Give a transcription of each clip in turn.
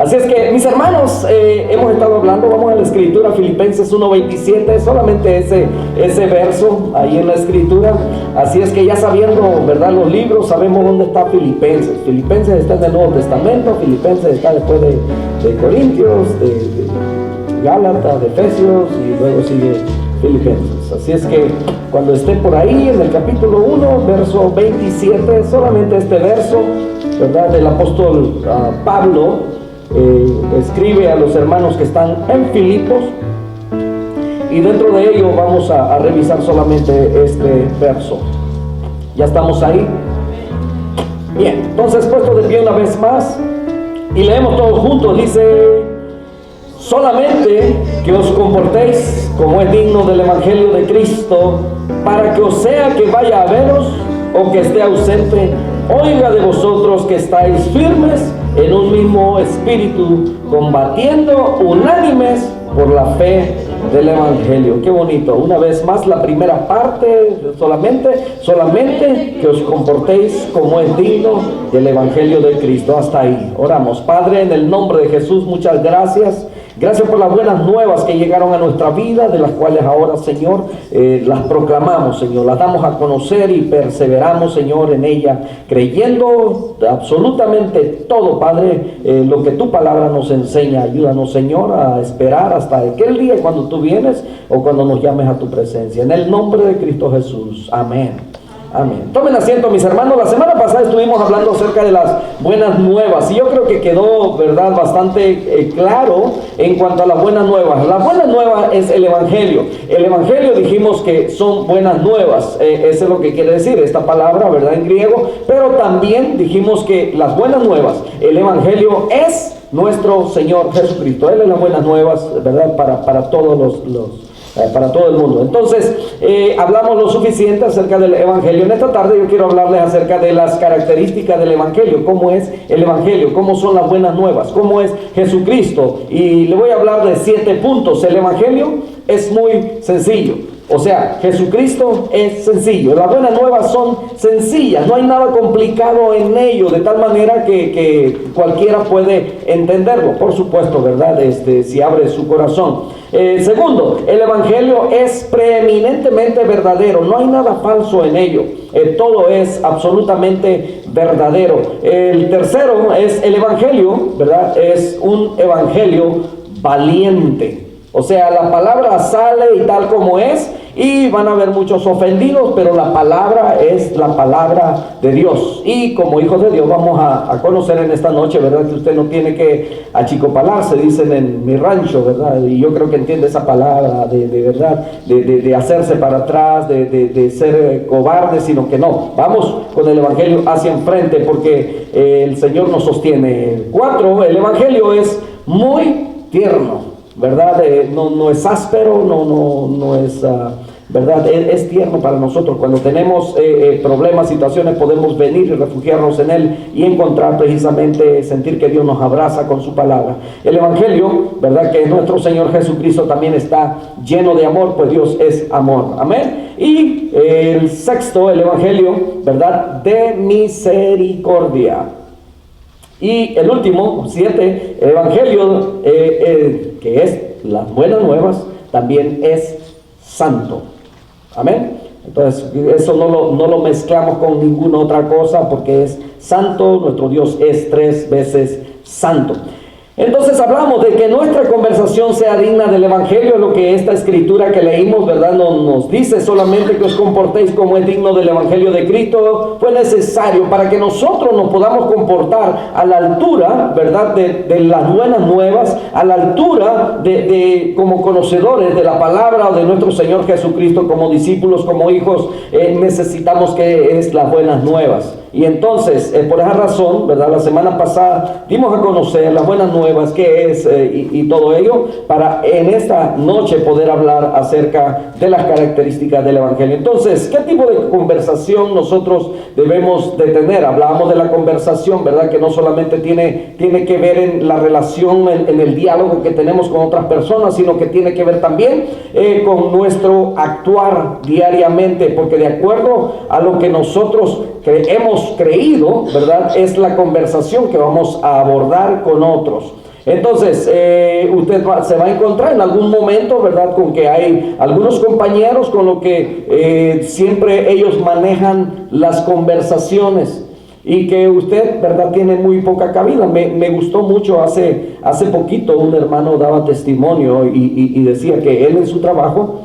Así es que, mis hermanos, hemos estado hablando, vamos a la escritura, Filipenses 1:27, solamente ese verso ahí en la escritura. Así es que ya sabiendo, ¿verdad?, los libros, sabemos dónde está Filipenses. Filipenses está en el Nuevo Testamento, Filipenses está después de Corintios, de Gálatas, de Efesios, y luego sigue Filipenses. Así es que cuando esté por ahí en el capítulo 1, verso 27, solamente este verso, ¿verdad?, del apóstol Pablo, escribe a los hermanos que están en Filipos, y dentro de ello vamos a revisar solamente este verso. ¿Ya estamos ahí? Bien, entonces puesto de pie una vez más y leemos todos juntos. Dice: solamente que os comportéis como es digno del Evangelio de Cristo, para que os sea que vaya a veros o que esté ausente, oiga de vosotros que estáis firmes en un mismo espíritu, combatiendo unánimes por la fe del Evangelio. Qué bonito. Una vez más, la primera parte, solamente que os comportéis como es digno del Evangelio de Cristo. Hasta ahí. Oramos. Padre, en el nombre de Jesús, muchas gracias. Gracias por las buenas nuevas que llegaron a nuestra vida, de las cuales ahora, Señor, las proclamamos, Señor, las damos a conocer y perseveramos, Señor, en ella, creyendo absolutamente todo, Padre, lo que tu palabra nos enseña. Ayúdanos, Señor, a esperar hasta aquel día cuando tú vienes o cuando nos llames a tu presencia. En el nombre de Cristo Jesús. Amén. Amén. Tomen asiento, mis hermanos. La semana pasada estuvimos hablando acerca de las buenas nuevas, y yo creo que quedó, ¿verdad?, bastante claro en cuanto a las buenas nuevas. La buena nueva es el Evangelio. El Evangelio, dijimos que son buenas nuevas. Eso es lo que quiere decir esta palabra, ¿verdad?, en griego. Pero también dijimos que las buenas nuevas, el Evangelio es nuestro Señor Jesucristo. Él es las buenas nuevas, ¿verdad?, para todos para todo el mundo. Entonces, hablamos lo suficiente acerca del Evangelio. En esta tarde yo quiero hablarles acerca de las características del Evangelio. Cómo es el Evangelio, cómo son las buenas nuevas, cómo es Jesucristo. Y le voy a hablar de 7 puntos. El Evangelio es muy sencillo. O sea, Jesucristo es sencillo. Las buenas nuevas son sencillas, no hay nada complicado en ello, de tal manera que cualquiera puede entenderlo, por supuesto, ¿verdad? Si abre su corazón. Segundo, el Evangelio es preeminentemente verdadero, no hay nada falso en ello, todo es absolutamente verdadero. El tercero es el Evangelio, ¿verdad? Es un Evangelio valiente. O sea, la palabra sale y tal como es, y van a haber muchos ofendidos, pero la palabra es la palabra de Dios. Y como hijos de Dios vamos a conocer en esta noche, ¿verdad?, que usted no tiene que achicopalarse, dicen en mi rancho, ¿verdad? Y yo creo que entiende esa palabra de verdad, de hacerse para atrás, de ser cobarde, sino que no, vamos con el Evangelio hacia enfrente, porque el Señor nos sostiene. 4, el Evangelio es muy tierno, ¿verdad? No es áspero, no es, ¿verdad? Es tierno para nosotros. Cuando tenemos problemas, situaciones, podemos venir y refugiarnos en Él y encontrar precisamente, sentir que Dios nos abraza con su palabra. El Evangelio, ¿verdad?, que nuestro Señor Jesucristo también está lleno de amor, pues Dios es amor. Amén. Y el sexto, el Evangelio, ¿verdad?, de misericordia. Y el último, 7, el Evangelio, que es las buenas nuevas, también es santo. Amén. Entonces, eso no lo mezclamos con ninguna otra cosa, porque es santo. Nuestro Dios es 3 veces santo. Entonces hablamos de que nuestra conversación sea digna del Evangelio, lo que esta escritura que leímos, ¿verdad?, nos dice. Solamente que os comportéis como es digno del Evangelio de Cristo. Fue necesario para que nosotros nos podamos comportar a la altura, ¿verdad?, de las buenas nuevas, a la altura de como conocedores de la palabra de nuestro Señor Jesucristo, como discípulos, como hijos, necesitamos que es las buenas nuevas. Y entonces, por esa razón, ¿verdad?, la semana pasada dimos a conocer las buenas nuevas, qué es y todo ello, para en esta noche poder hablar acerca de las características del Evangelio. Entonces, ¿qué tipo de conversación nosotros debemos de tener? Hablábamos de la conversación, ¿verdad?, que no solamente tiene que ver en la relación, en el diálogo que tenemos con otras personas, sino que tiene que ver también con nuestro actuar diariamente, porque de acuerdo a lo que nosotros hemos creído, ¿verdad?, es la conversación que vamos a abordar con otros. Entonces, usted se va a encontrar en algún momento, ¿verdad?, con que hay algunos compañeros con lo que siempre ellos manejan las conversaciones y que usted, ¿verdad?, tiene muy poca cabida. Me gustó mucho, hace poquito un hermano daba testimonio y decía que él en su trabajo,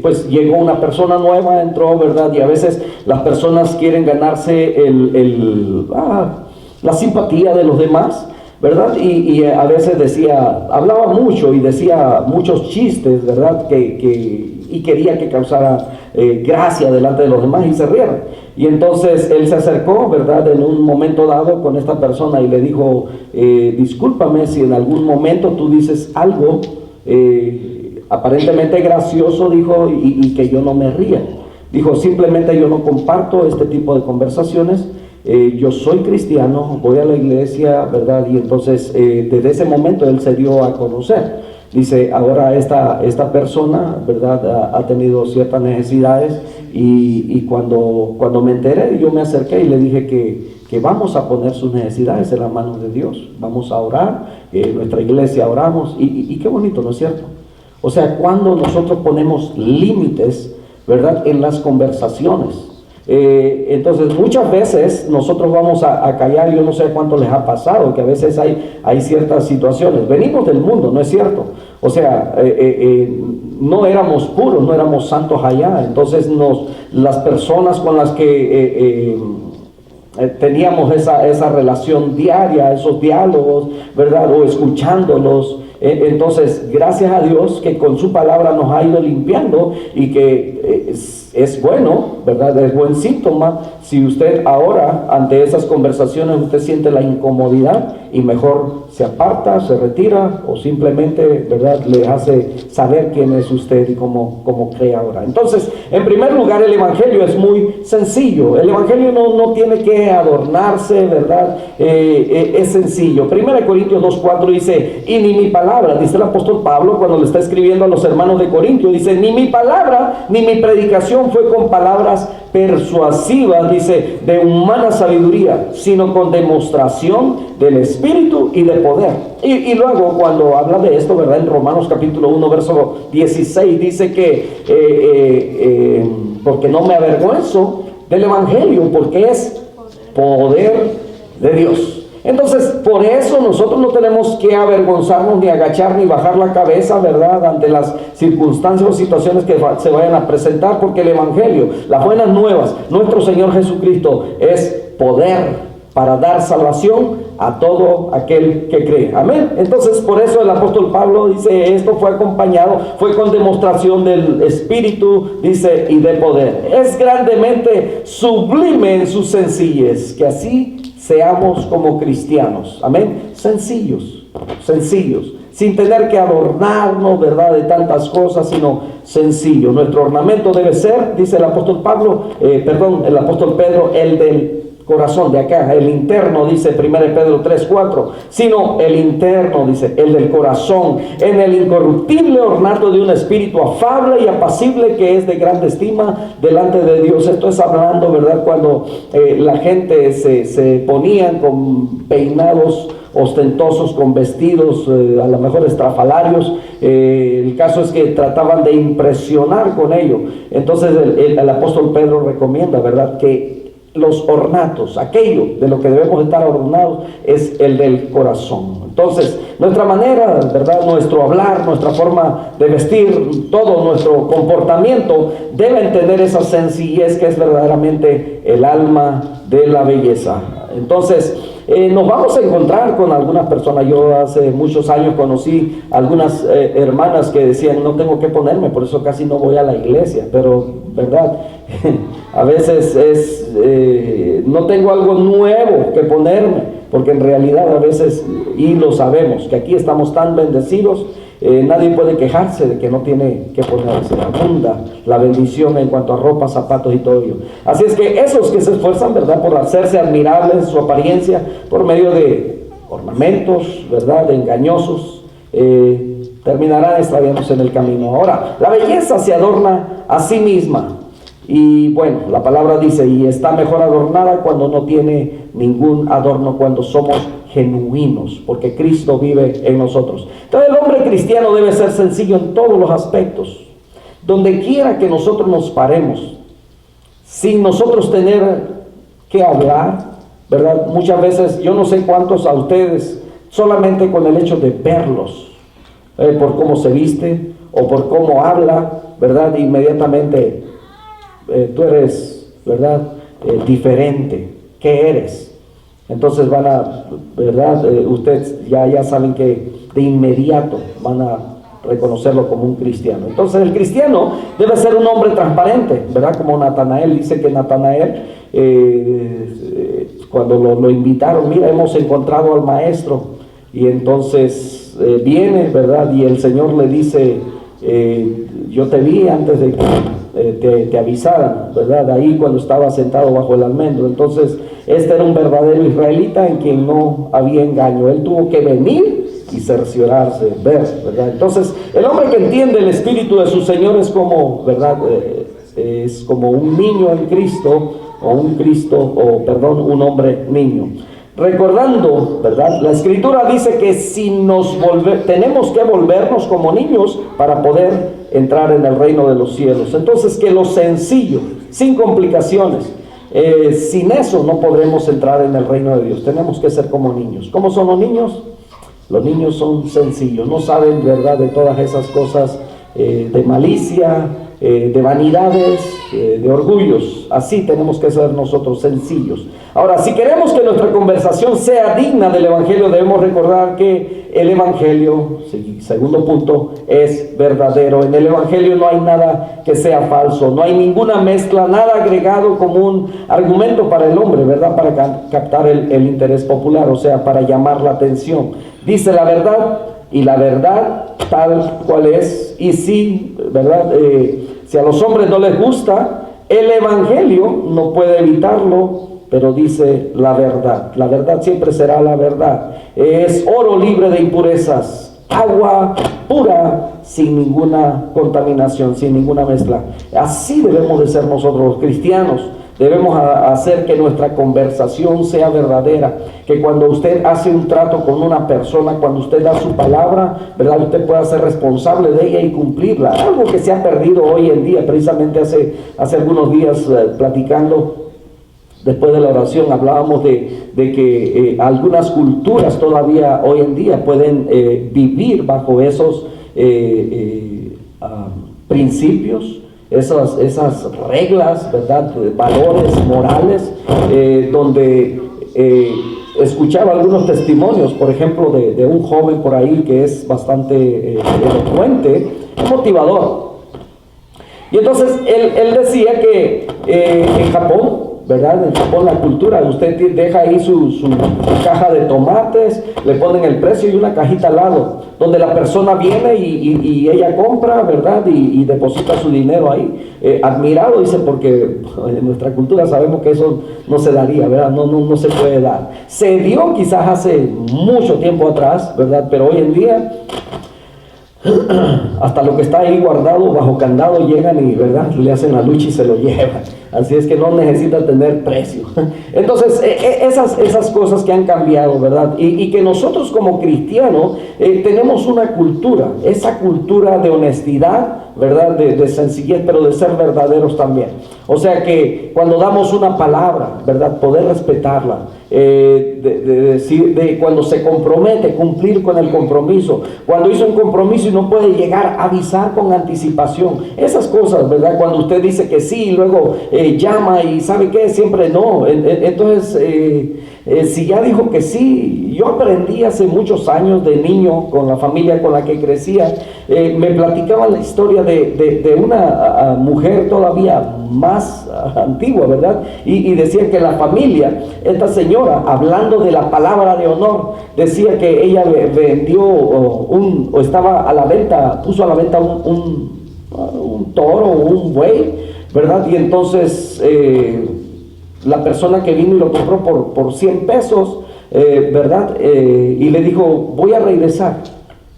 pues llegó una persona nueva, entró, ¿verdad?, y a veces las personas quieren ganarse la simpatía de los demás, ¿verdad? Y a veces hablaba mucho y decía muchos chistes, ¿verdad?, y quería que causara gracia delante de los demás y se rieran. Y entonces él se acercó, ¿verdad?, en un momento dado con esta persona y le dijo, discúlpame si en algún momento tú dices algo aparentemente gracioso, dijo, y que yo no me ría. Dijo, simplemente yo no comparto este tipo de conversaciones. Yo soy cristiano, voy a la iglesia, ¿verdad? Y entonces desde ese momento él se dio a conocer. Dice, ahora esta persona, ¿verdad?, ha tenido ciertas necesidades y cuando me enteré, yo me acerqué y le dije que vamos a poner sus necesidades en las manos de Dios, vamos a orar, en nuestra iglesia oramos y qué bonito, ¿no es cierto? O sea, cuando nosotros ponemos límites, ¿verdad?, en las conversaciones. Entonces muchas veces nosotros vamos a callar. Yo no sé cuánto les ha pasado, que a veces hay ciertas situaciones, venimos del mundo, ¿no es cierto? O sea, no éramos puros, no éramos santos allá. Entonces las personas con las que teníamos esa relación diaria, esos diálogos, ¿verdad?, o escuchándolos, entonces gracias a Dios que con su palabra nos ha ido limpiando y que es bueno, ¿verdad?, es buen síntoma si usted ahora ante esas conversaciones usted siente la incomodidad y mejor se aparta, se retira o simplemente, ¿verdad?, le hace saber quién es usted y cómo cree ahora. Entonces, en primer lugar, el evangelio es muy sencillo. El evangelio no tiene que adornarse, ¿verdad? Es sencillo. 1 Corintios 2:4 dice, y ni mi palabra, dice el apóstol Pablo cuando le está escribiendo a los hermanos de Corintio, dice, ni mi palabra ni mi predicación fue con palabras persuasivas, dice, de humana sabiduría, sino con demostración del Espíritu y de poder. Y luego cuando habla de esto, ¿verdad?, en Romanos capítulo 1 verso 16 dice que porque no me avergüenzo del evangelio, porque es poder de Dios. Entonces, por eso nosotros no tenemos que avergonzarnos, ni agachar, ni bajar la cabeza, ¿verdad?, ante las circunstancias o situaciones que se vayan a presentar, porque el evangelio, las buenas nuevas, nuestro Señor Jesucristo es poder para dar salvación a todo aquel que cree. Amén. Entonces, por eso el apóstol Pablo dice, esto fue acompañado, fue con demostración del Espíritu, dice, y de poder. Es grandemente sublime en su sencillez, que así seamos como cristianos. Amén. Sencillos, sin tener que adornarnos, ¿verdad?, de tantas cosas, sino sencillos. Nuestro ornamento debe ser, dice el apóstol el apóstol Pedro, el del corazón, de acá, el interno, dice 1 Pedro 3:4, sino el interno, dice, el del corazón, en el incorruptible ornato de un espíritu afable y apacible, que es de grande estima delante de Dios. Esto es hablando, ¿verdad?, cuando la gente se ponían con peinados ostentosos, con vestidos a lo mejor estrafalarios. El caso es que trataban de impresionar con ello. Entonces el apóstol Pedro recomienda, ¿verdad?, que los ornatos, aquello de lo que debemos estar ornados, es el del corazón. Entonces, nuestra manera, ¿verdad?, nuestro hablar, nuestra forma de vestir, todo nuestro comportamiento deben tener esa sencillez que es verdaderamente el alma de la belleza. Entonces, nos vamos a encontrar con algunas personas. Yo hace muchos años conocí algunas hermanas que decían, no tengo que ponerme, por eso casi no voy a la iglesia, pero, ¿verdad? A veces no tengo algo nuevo que ponerme, porque en realidad a veces, y lo sabemos, que aquí estamos tan bendecidos, nadie puede quejarse de que no tiene que ponerse. Abunda la bendición en cuanto a ropa, zapatos y todo ello. Así es que esos que se esfuerzan, ¿verdad?, por hacerse admirables su apariencia por medio de ornamentos, ¿verdad?, de engañosos, terminarán extraviándose en el camino. Ahora, la belleza se adorna a sí misma. Y bueno, la palabra dice, y está mejor adornada cuando no tiene ningún adorno, cuando somos genuinos, porque Cristo vive en nosotros. Entonces el hombre cristiano debe ser sencillo en todos los aspectos. Donde quiera que nosotros nos paremos, sin nosotros tener que hablar, ¿verdad? Muchas veces, yo no sé cuántos a ustedes, solamente con el hecho de verlos, por cómo se viste o por cómo habla, ¿verdad? Inmediatamente tú eres, ¿verdad? Diferente. ¿Qué eres? Entonces van a, ¿verdad? Ustedes ya saben que de inmediato van a reconocerlo como un cristiano. Entonces el cristiano debe ser un hombre transparente, ¿verdad? Como Natanael, dice que Natanael, cuando lo invitaron, mira, hemos encontrado al maestro, y entonces viene, ¿verdad? Y el Señor le dice, yo te vi antes de que te avisaran, ¿verdad? Ahí cuando estaba sentado bajo el almendro. Entonces este era un verdadero israelita en quien no había engaño. Él tuvo que venir y cerciorarse, ver, ¿verdad? Entonces el hombre que entiende el espíritu de su Señor es como, ¿verdad? Es como un niño en Cristo, un hombre niño. Recordando, ¿verdad? La Escritura dice que si tenemos que volvernos como niños para poder entrar en el reino de los cielos. Entonces, que lo sencillo, sin complicaciones, sin eso no podremos entrar en el reino de Dios. Tenemos que ser como niños. ¿Cómo son los niños? Los niños son sencillos, no saben, ¿verdad?, de todas esas cosas de malicia, de vanidades, de orgullos. Así tenemos que ser nosotros, sencillos. Ahora, si queremos que nuestra conversación sea digna del Evangelio, debemos recordar que el Evangelio, segundo punto, es verdadero. En el Evangelio no hay nada que sea falso, no hay ninguna mezcla, nada agregado como un argumento para el hombre, ¿verdad?, para captar el interés popular, o sea, para llamar la atención. Dice la verdad, y la verdad tal cual es. Y sí, ¿verdad?, si a los hombres no les gusta el Evangelio, no puede evitarlo, pero dice la verdad. La verdad siempre será la verdad. Es oro libre de impurezas, agua pura, sin ninguna contaminación, sin ninguna mezcla. Así debemos de ser nosotros los cristianos. Debemos hacer que nuestra conversación sea verdadera, que cuando usted hace un trato con una persona, cuando usted da su palabra, ¿verdad?, usted pueda ser responsable de ella y cumplirla. Algo que se ha perdido hoy en día. Precisamente hace algunos días, platicando después de la oración, hablábamos de que algunas culturas todavía hoy en día pueden vivir bajo esos principios, esas reglas, ¿verdad?, valores morales, donde escuchaba algunos testimonios, por ejemplo, de un joven por ahí que es bastante elocuente, motivador. Y entonces él decía que en Japón, ¿verdad?, en Japón la cultura, usted deja ahí su caja de tomates, le ponen el precio y una cajita al lado, donde la persona viene y ella compra, ¿verdad?, y deposita su dinero ahí. Admirado, dice, porque en nuestra cultura sabemos que eso no se daría, ¿verdad?, no se puede dar. Se dio quizás hace mucho tiempo atrás, ¿verdad?, pero hoy en día hasta lo que está ahí guardado bajo candado llegan y, ¿verdad?, le hacen la lucha y se lo llevan. Así es que no necesita tener precio. Entonces, esas cosas que han cambiado, ¿verdad? Y que nosotros como cristianos tenemos una cultura, esa cultura de honestidad, ¿verdad?, de sencillez, pero de ser verdaderos también. O sea que cuando damos una palabra, ¿verdad?, poder respetarla, de cuando se compromete, cumplir con el compromiso, cuando hizo un compromiso y no puede llegar a avisar con anticipación, esas cosas, ¿verdad?, cuando usted dice que sí y luego llama y ¿sabe qué?, siempre no. Entonces, si ya dijo que sí, yo aprendí hace muchos años de niño con la familia con la que crecía, me platicaban la historia de una mujer todavía más antigua, ¿verdad? Y decía que la familia, esta señora, hablando de la palabra de honor, decía que ella vendió estaba a la venta, puso a la venta un toro o un buey, ¿verdad? Y entonces la persona que vino y lo compró por 100 pesos, ¿verdad? Y le dijo, voy a regresar,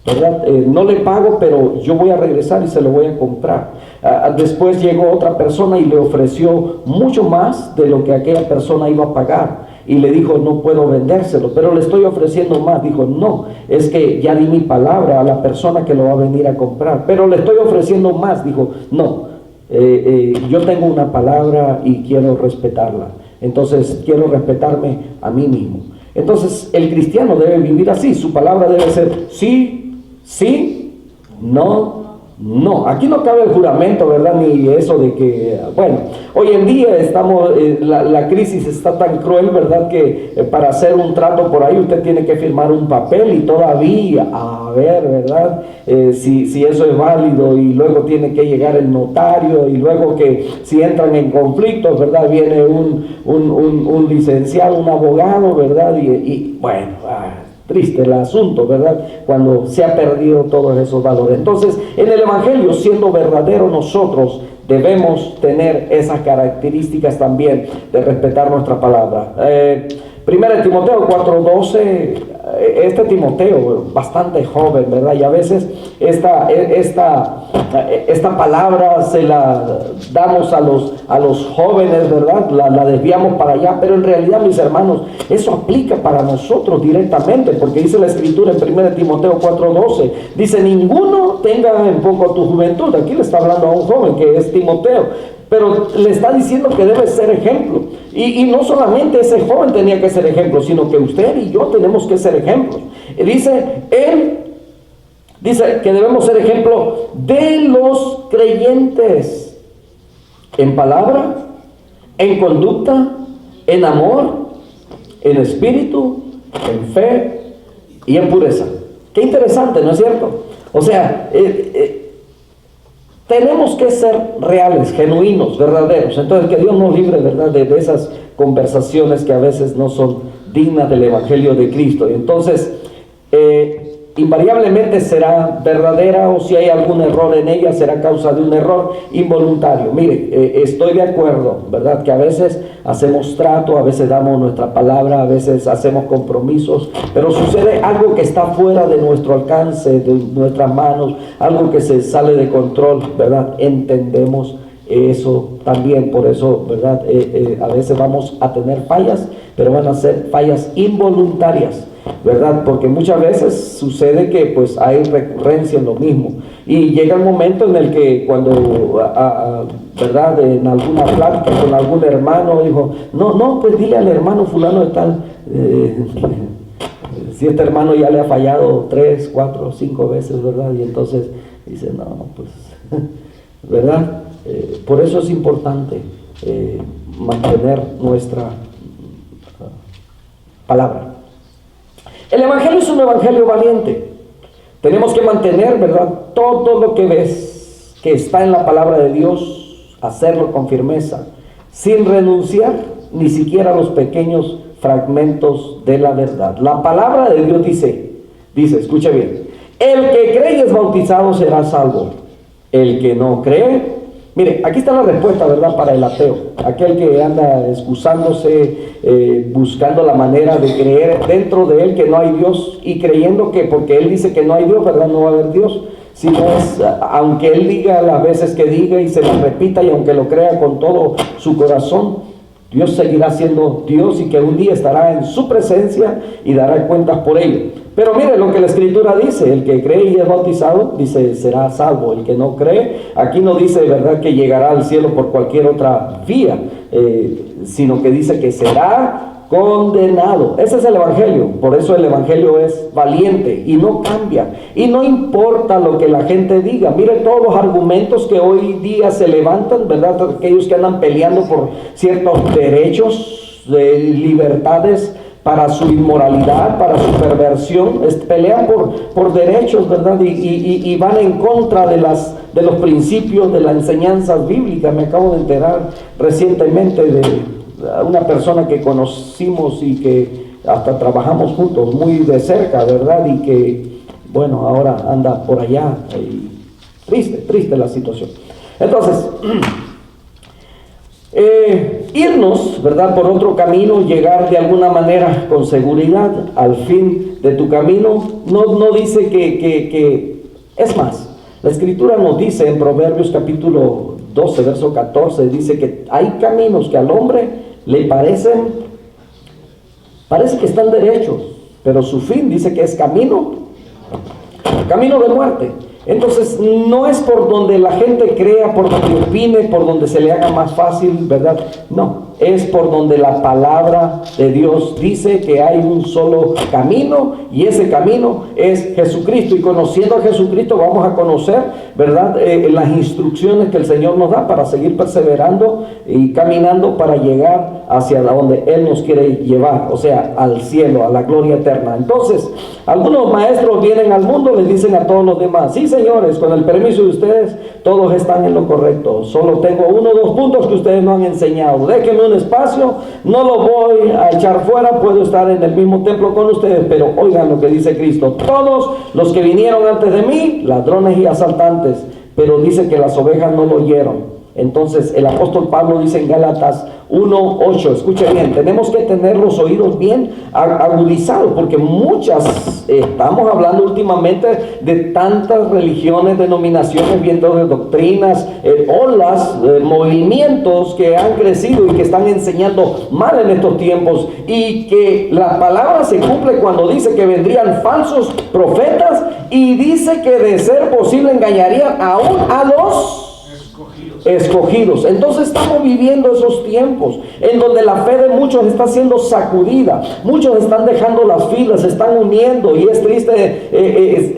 ¿verdad? No le pago, pero yo voy a regresar y se lo voy a comprar. Después llegó otra persona y le ofreció mucho más de lo que aquella persona iba a pagar. Y le dijo, no puedo vendérselo, pero le estoy ofreciendo más. Dijo, no, es que ya di mi palabra a la persona que lo va a venir a comprar, pero le estoy ofreciendo más. Dijo, no, yo tengo una palabra y quiero respetarla. Entonces quiero respetarme a mí mismo. Entonces el cristiano debe vivir así. Su palabra debe ser sí, sí, no, no. Aquí no cabe el juramento, ¿verdad? Ni eso de que, bueno, hoy en día estamos, la crisis está tan cruel, ¿verdad? Que para hacer un trato por ahí usted tiene que firmar un papel y todavía, a ver, ¿verdad? Si eso es válido, y luego tiene que llegar el notario, y luego que si entran en conflictos, ¿verdad? Viene un licenciado, un abogado, ¿verdad? Y bueno, triste el asunto, ¿verdad? Cuando se ha perdido todos esos valores. Entonces, en el Evangelio, siendo verdadero, nosotros debemos tener esas características también de respetar nuestra palabra. Primera de Timoteo 4:12, este Timoteo, bastante joven, ¿verdad? Y a veces esta palabra se la damos a los jóvenes, ¿verdad? La desviamos para allá, pero en realidad, mis hermanos, eso aplica para nosotros directamente, porque dice la Escritura en 1 Timoteo 4:12, dice, ninguno tenga en poco tu juventud. Aquí le está hablando a un joven que es Timoteo, pero le está diciendo que debe ser ejemplo. Y no solamente ese joven tenía que ser ejemplo, sino que usted y yo tenemos que ser ejemplos. Él dice que debemos ser ejemplo de los creyentes en palabra, en conducta, en amor, en espíritu, en fe y en pureza. Qué interesante, ¿no es cierto? O sea, tenemos que ser reales, genuinos, verdaderos. Entonces, que Dios nos libre, ¿verdad?, de esas conversaciones que a veces no son dignas del Evangelio de Cristo. Y entonces, invariablemente será verdadera, o si hay algún error en ella, será causa de un error involuntario. Mire, estoy de acuerdo, ¿verdad?, que a veces hacemos trato, a veces damos nuestra palabra, a veces hacemos compromisos, pero sucede algo que está fuera de nuestro alcance, de nuestras manos, algo que se sale de control, ¿verdad? Entendemos eso también. Por eso, ¿verdad? A veces vamos a tener fallas, pero van a ser fallas involuntarias, ¿verdad? Porque muchas veces sucede que pues hay recurrencia en lo mismo, y llega el momento en el que cuando, ¿verdad?, en alguna plática con algún hermano dijo, no, pues dile al hermano fulano de tal, si este hermano ya le ha fallado 3, 4, 5 veces, ¿verdad? Y entonces dice, no, pues, ¿verdad? Por eso es importante mantener nuestra palabra. El Evangelio es un Evangelio valiente. Tenemos que mantener, ¿verdad?, todo lo que ves que está en la palabra de Dios, hacerlo con firmeza, sin renunciar ni siquiera a los pequeños fragmentos de la verdad. La palabra de Dios dice, escuche bien, el que cree y es bautizado será salvo. El que no cree, mire, aquí está la respuesta, ¿verdad?, para el ateo, aquel que anda excusándose, buscando la manera de creer dentro de él que no hay Dios, y creyendo que porque él dice que no hay Dios, ¿verdad?, no va a haber Dios. Si no es, aunque él diga las veces que diga y se lo repita, y aunque lo crea con todo su corazón, Dios seguirá siendo Dios, y que un día estará en su presencia y dará cuentas por ello. Pero mire lo que la Escritura dice, el que cree y es bautizado, dice, será salvo. El que no cree, aquí no dice, ¿verdad?, que llegará al cielo por cualquier otra vía, sino que dice que será condenado. Ese es el Evangelio. Por eso el Evangelio es valiente y no cambia, y no importa lo que la gente diga. Mire todos los argumentos que hoy día se levantan, ¿verdad?, aquellos que andan peleando por ciertos derechos, libertades, para su inmoralidad, para su perversión, pelean por derechos, ¿verdad?, y van en contra de los principios de las enseñanzas bíblicas. Me acabo de enterar recientemente de una persona que conocimos y que hasta trabajamos juntos muy de cerca, ¿verdad?, y que, bueno, ahora anda por allá, y triste la situación. Entonces, irnos, ¿verdad?, por otro camino, llegar de alguna manera con seguridad al fin de tu camino, no dice que es más, la Escritura nos dice en Proverbios capítulo 12, verso 14, dice que hay caminos que al hombre le parecen Parece que están derechos, pero su fin dice que es camino de muerte. Entonces no es por donde la gente crea, por donde opine, por donde se le haga más fácil, ¿verdad? No, es por donde la palabra de Dios dice que hay un solo camino, y ese camino es Jesucristo. Y conociendo a Jesucristo vamos a conocer, ¿verdad? Las instrucciones que el Señor nos da para seguir perseverando y caminando para llegar hacia donde Él nos quiere llevar, o sea, al cielo, a la gloria eterna. Entonces, algunos maestros vienen al mundo, les dicen a todos los demás: sí, señores, con el permiso de ustedes, todos están en lo correcto. Solo tengo 1 o 2 puntos que ustedes no han enseñado. Déjenme un espacio, no lo voy a echar fuera, puedo estar en el mismo templo con ustedes, pero oigan lo que dice Cristo: todos los que vinieron antes de mí, ladrones y asaltantes, pero dice que las ovejas no lo oyeron. Entonces el apóstol Pablo dice en Gálatas 1:8, escuche bien, tenemos que tener los oídos bien agudizados, porque estamos hablando últimamente de tantas religiones, denominaciones, vientos de doctrinas, olas, movimientos que han crecido y que están enseñando mal en estos tiempos, y que la palabra se cumple cuando dice que vendrían falsos profetas, y dice que de ser posible engañarían aún a los escogidos. Entonces estamos viviendo esos tiempos en donde la fe de muchos está siendo sacudida, muchos están dejando las filas, se están uniendo, y es triste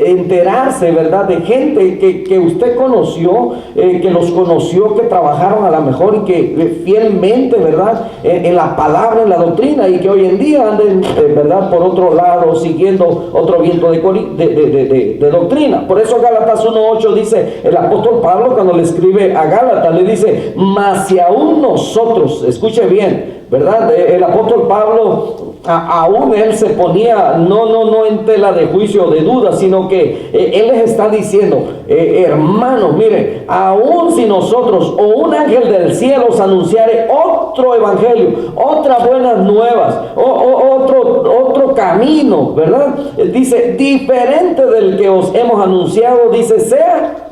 enterarse, ¿verdad?, de gente que usted conoció, que los conoció, que trabajaron a lo mejor y que fielmente, ¿verdad?, en la palabra, en la doctrina, y que hoy en día anden, ¿verdad?, por otro lado, siguiendo otro viento de doctrina. Por eso Gálatas 1:8 dice el apóstol Pablo, cuando le escribe a Gálatas, le dice: mas si aún nosotros, escuche bien, ¿verdad? El apóstol Pablo, aún él se ponía no en tela de juicio o de duda, sino que él les está diciendo: hermanos, mire, aún si nosotros o un ángel del cielo os anunciare otro evangelio, otras buenas nuevas, otro camino, ¿verdad? Dice, diferente del que os hemos anunciado, dice, sea...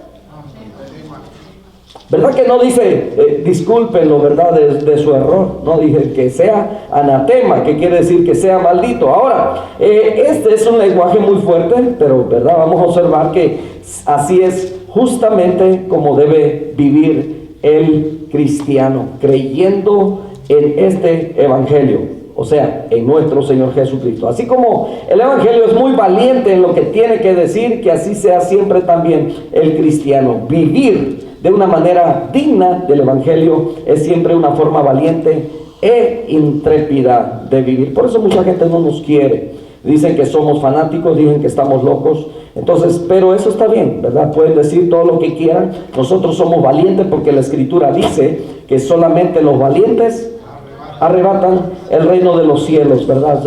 ¿Verdad que no dice discúlpenlo, ¿verdad?, de su error? No, dije que sea anatema, que quiere decir que sea maldito. Ahora, este es un lenguaje muy fuerte, pero ¿verdad?, vamos a observar que así es justamente como debe vivir el cristiano, creyendo en este evangelio, o sea, en nuestro Señor Jesucristo. Así como el evangelio es muy valiente en lo que tiene que decir, que así sea siempre también el cristiano. Vivir de una manera digna del evangelio es siempre una forma valiente e intrépida de vivir. Por eso mucha gente no nos quiere. Dicen que somos fanáticos, dicen que estamos locos. Entonces, pero eso está bien, ¿verdad? Pueden decir todo lo que quieran. Nosotros somos valientes porque la Escritura dice que solamente los valientes arrebatan el reino de los cielos, ¿verdad?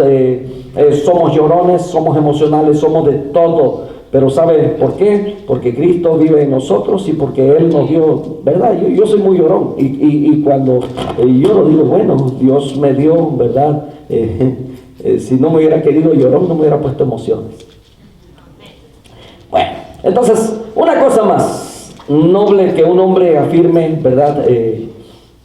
Somos llorones, somos emocionales, somos de todo. Pero ¿sabe por qué? Porque Cristo vive en nosotros y porque Él nos dio, ¿verdad? Yo soy muy llorón, y cuando lloro digo, bueno, Dios me dio, ¿verdad? Si no me hubiera querido llorón, no me hubiera puesto emociones. Bueno, entonces, una cosa más noble que un hombre afirme, ¿verdad?,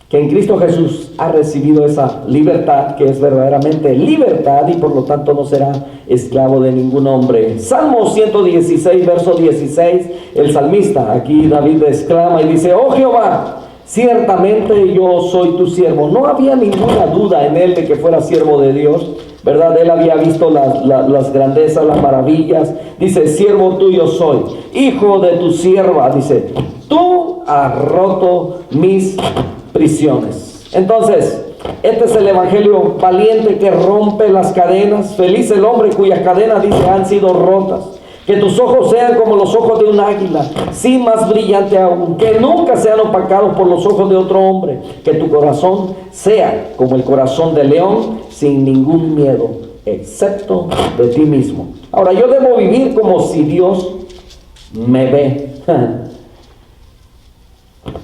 que en Cristo Jesús ha recibido esa libertad, que es verdaderamente libertad, y por lo tanto no será esclavo de ningún hombre. Salmo 116, verso 16, el salmista, aquí David exclama y dice: oh Jehová, ciertamente yo soy tu siervo. No había ninguna duda en él de que fuera siervo de Dios, ¿verdad? Él había visto las grandezas, las maravillas. Dice: siervo tuyo soy, hijo de tu sierva. Dice: tú has roto mis prisiones. Entonces, este es el evangelio valiente que rompe las cadenas. Feliz el hombre cuyas cadenas, dice, han sido rotas. Que tus ojos sean como los ojos de un águila, sí, más brillante aún. Que nunca sean opacados por los ojos de otro hombre. Que tu corazón sea como el corazón de león, sin ningún miedo, excepto de ti mismo. Ahora, yo debo vivir como si Dios me ve.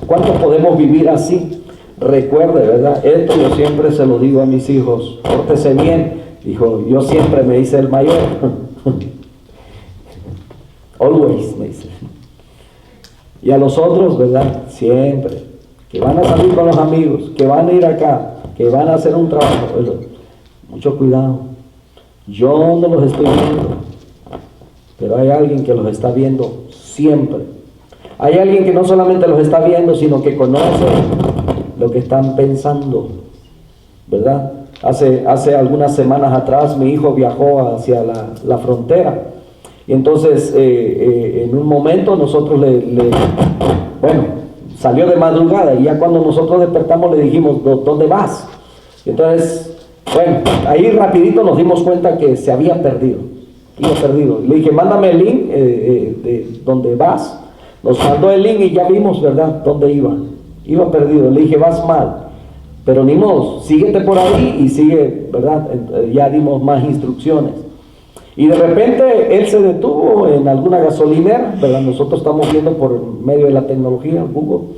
¿Cuántos podemos vivir así? Recuerde, ¿verdad? Esto yo siempre se lo digo a mis hijos: pórtese bien. Dijo, yo siempre, me dice el mayor. Always, me dice. Y a los otros, ¿verdad? Siempre. Que van a salir con los amigos, que van a ir acá, que van a hacer un trabajo. Mucho cuidado. Yo no los estoy viendo, pero hay alguien que los está viendo siempre. Hay alguien que no solamente los está viendo, sino que conoce lo que están pensando, ¿verdad? Hace algunas semanas atrás mi hijo viajó hacia la frontera, y entonces en un momento nosotros bueno, salió de madrugada, y ya cuando nosotros despertamos le dijimos, ¿dónde vas? Y entonces, bueno, ahí rapidito nos dimos cuenta que se había perdido, iba perdido. Le dije, mándame el link de donde vas. Nos mandó el link y ya vimos, ¿verdad?, dónde iba perdido. Le dije, vas mal, pero ni modo, síguete por ahí y sigue, ¿verdad? Ya dimos más instrucciones. Y de repente él se detuvo en alguna gasolinera, ¿verdad? Nosotros estamos viendo por medio de la tecnología, Google.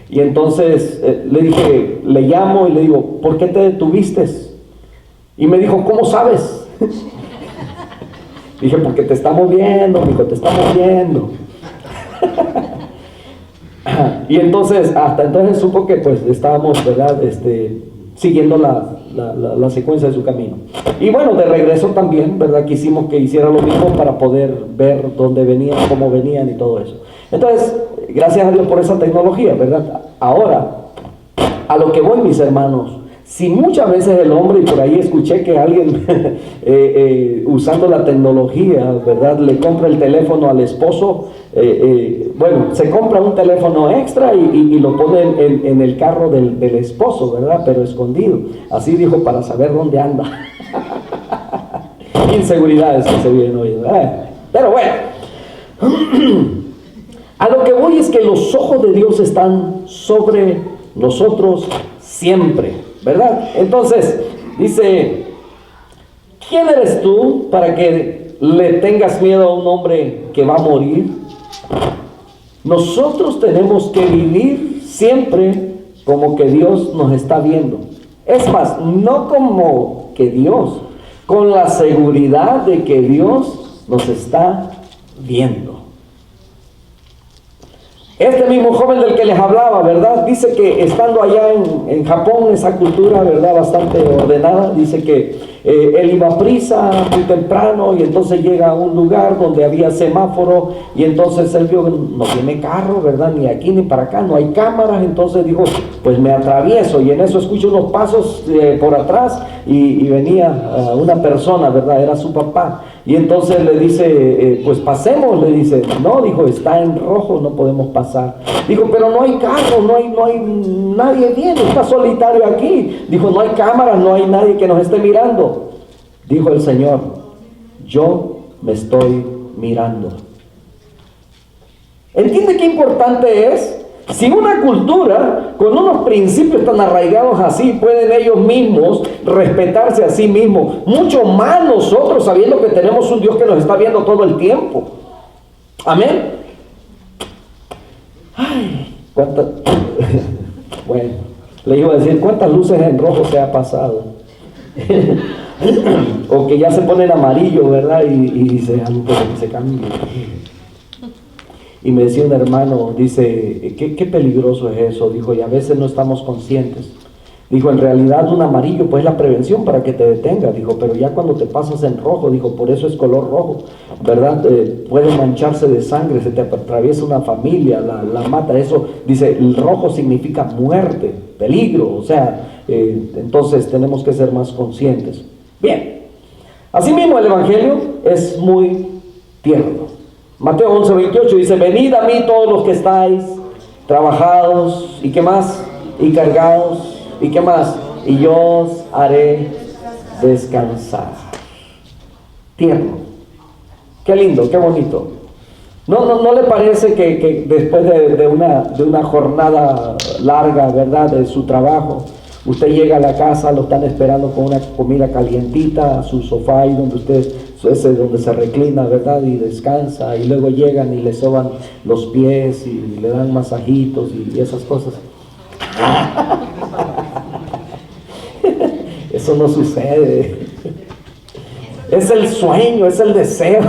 Y entonces le dije, le llamo y le digo, ¿por qué te detuviste? Y me dijo, ¿cómo sabes? Dije, porque te estamos viendo, mijo, te estamos viendo. Y entonces, hasta entonces supo que pues estábamos, ¿verdad?, siguiendo la secuencia de su camino. Y bueno, de regreso también, ¿verdad?, quisimos que hiciera lo mismo para poder ver dónde venían, cómo venían y todo eso. Entonces, gracias a Dios por esa tecnología, ¿verdad? Ahora, a lo que voy, mis hermanos, si muchas veces el hombre, y por ahí escuché que alguien usando la tecnología, ¿verdad?, le compra el teléfono al esposo, bueno, se compra un teléfono extra y lo pone en el carro del esposo, ¿verdad?, pero escondido, así dijo, para saber dónde anda. Inseguridades que se vienen hoy, pero bueno, a lo que voy es que los ojos de Dios están sobre nosotros siempre, ¿verdad? Entonces, dice, ¿quién eres tú para que le tengas miedo a un hombre que va a morir? Nosotros tenemos que vivir siempre como que Dios nos está viendo. Es más, no como que Dios, con la seguridad de que Dios nos está viendo. Este mismo joven del que les hablaba, ¿verdad?, dice que estando allá en Japón, esa cultura, ¿verdad?, bastante ordenada, dice que él iba a prisa muy temprano y entonces llega a un lugar donde había semáforo y entonces él vio que no tiene carro, ¿verdad?, ni aquí ni para acá, no hay cámaras, entonces dijo, pues me atravieso, y en eso escucho unos pasos por atrás y venía una persona, ¿verdad?, era su papá. Y entonces le dice, pues pasemos, le dice, no, dijo, está en rojo, no podemos pasar. Dijo, pero no hay carro, no hay nadie viene, está solitario aquí. Dijo, no hay cámaras, no hay nadie que nos esté mirando. Dijo el Señor, yo me estoy mirando. ¿Entiende qué importante es? Si una cultura con unos principios tan arraigados así pueden ellos mismos respetarse a sí mismos, mucho más nosotros sabiendo que tenemos un Dios que nos está viendo todo el tiempo. Amén. Ay, bueno, le iba a decir, ¿cuántas luces en rojo se ha pasado? O que ya se pone en amarillo, ¿verdad? Y dice, algo que se cambia. Y me decía un hermano, dice, qué peligroso es eso. Dijo, y a veces no estamos conscientes. Dijo, en realidad un amarillo pues es la prevención para que te detenga. Dijo, pero ya cuando te pasas en rojo, dijo, por eso es color rojo, ¿verdad? Puede mancharse de sangre, se te atraviesa una familia, la mata. Eso, dice, el rojo significa muerte, peligro. O sea, entonces tenemos que ser más conscientes. Bien, asimismo el Evangelio es muy tierno. Mateo 11:28 dice, venid a mí todos los que estáis trabajados, ¿y qué más? Y cargados, ¿y qué más? Y yo os haré descansar. Tierno. Qué lindo, qué bonito. ¿No le parece que después de una jornada larga, ¿verdad?, de su trabajo, usted llega a la casa, lo están esperando con una comida calientita, a su sofá ahí donde usted, ese donde se reclina, ¿verdad?, y descansa, y luego llegan y le soban los pies y le dan masajitos y esas cosas? Eso no sucede. Es el sueño, es el deseo.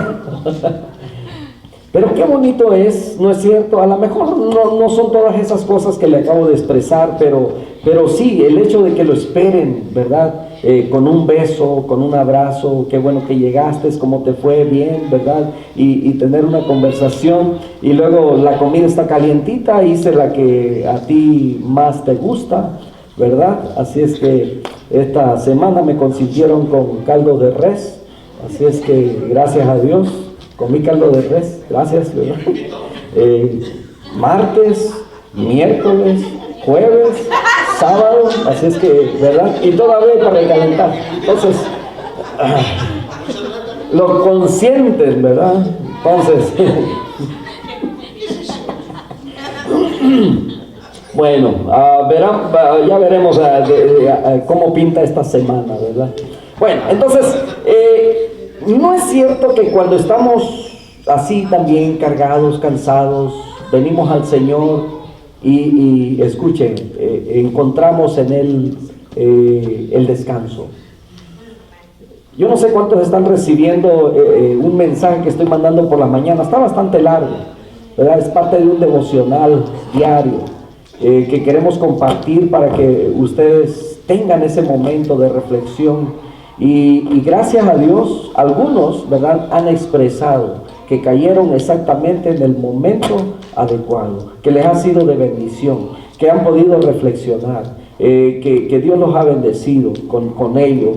Pero qué bonito es, ¿no es cierto? A lo mejor no son todas esas cosas que le acabo de expresar, pero sí, el hecho de que lo esperen, ¿verdad? con un beso, con un abrazo, qué bueno que llegaste, cómo te fue, bien, ¿verdad? Y tener una conversación, y luego la comida está calientita, hice la que a ti más te gusta, ¿verdad? Así es que esta semana me consintieron con caldo de res, así es que gracias a Dios comí caldo de res, gracias, ¿verdad? Martes, miércoles, jueves, sábado, así es que, ¿verdad? Y todavía para recalentar. Entonces, lo consienten, ¿verdad? Entonces, bueno, ya veremos cómo pinta esta semana, ¿verdad? Bueno, entonces, no es cierto que cuando estamos así también cargados, cansados, venimos al Señor y escuchen, encontramos en Él el descanso. Yo no sé cuántos están recibiendo un mensaje que estoy mandando por la mañana, está bastante largo, ¿verdad? Es parte de un devocional diario que queremos compartir para que ustedes tengan ese momento de reflexión y gracias a Dios, algunos, ¿verdad?, han expresado que cayeron exactamente en el momento adecuado, que les ha sido de bendición, que han podido reflexionar, que Dios los ha bendecido con ello.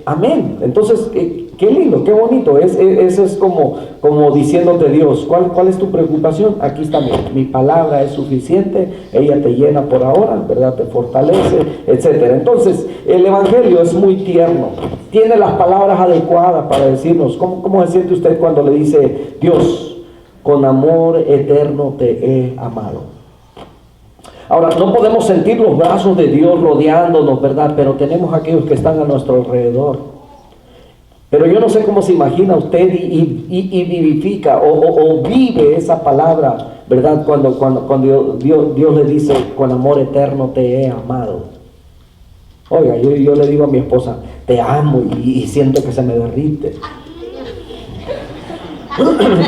Amén. Entonces, qué lindo, qué bonito. Eso es como diciéndote Dios, ¿cuál es tu preocupación? Aquí está mi palabra, es suficiente, ella te llena por ahora, ¿verdad? Te fortalece, etcétera. Entonces, el Evangelio es muy tierno, tiene las palabras adecuadas para decirnos, ¿cómo se siente usted cuando le dice, Dios, con amor eterno te he amado? Ahora, no podemos sentir los brazos de Dios rodeándonos, ¿verdad? Pero tenemos aquellos que están a nuestro alrededor. Pero yo no sé cómo se imagina usted y vivifica o vive esa palabra, ¿verdad? Cuando Dios le dice, con amor eterno te he amado. Oiga, yo le digo a mi esposa, te amo y siento que se me derrite.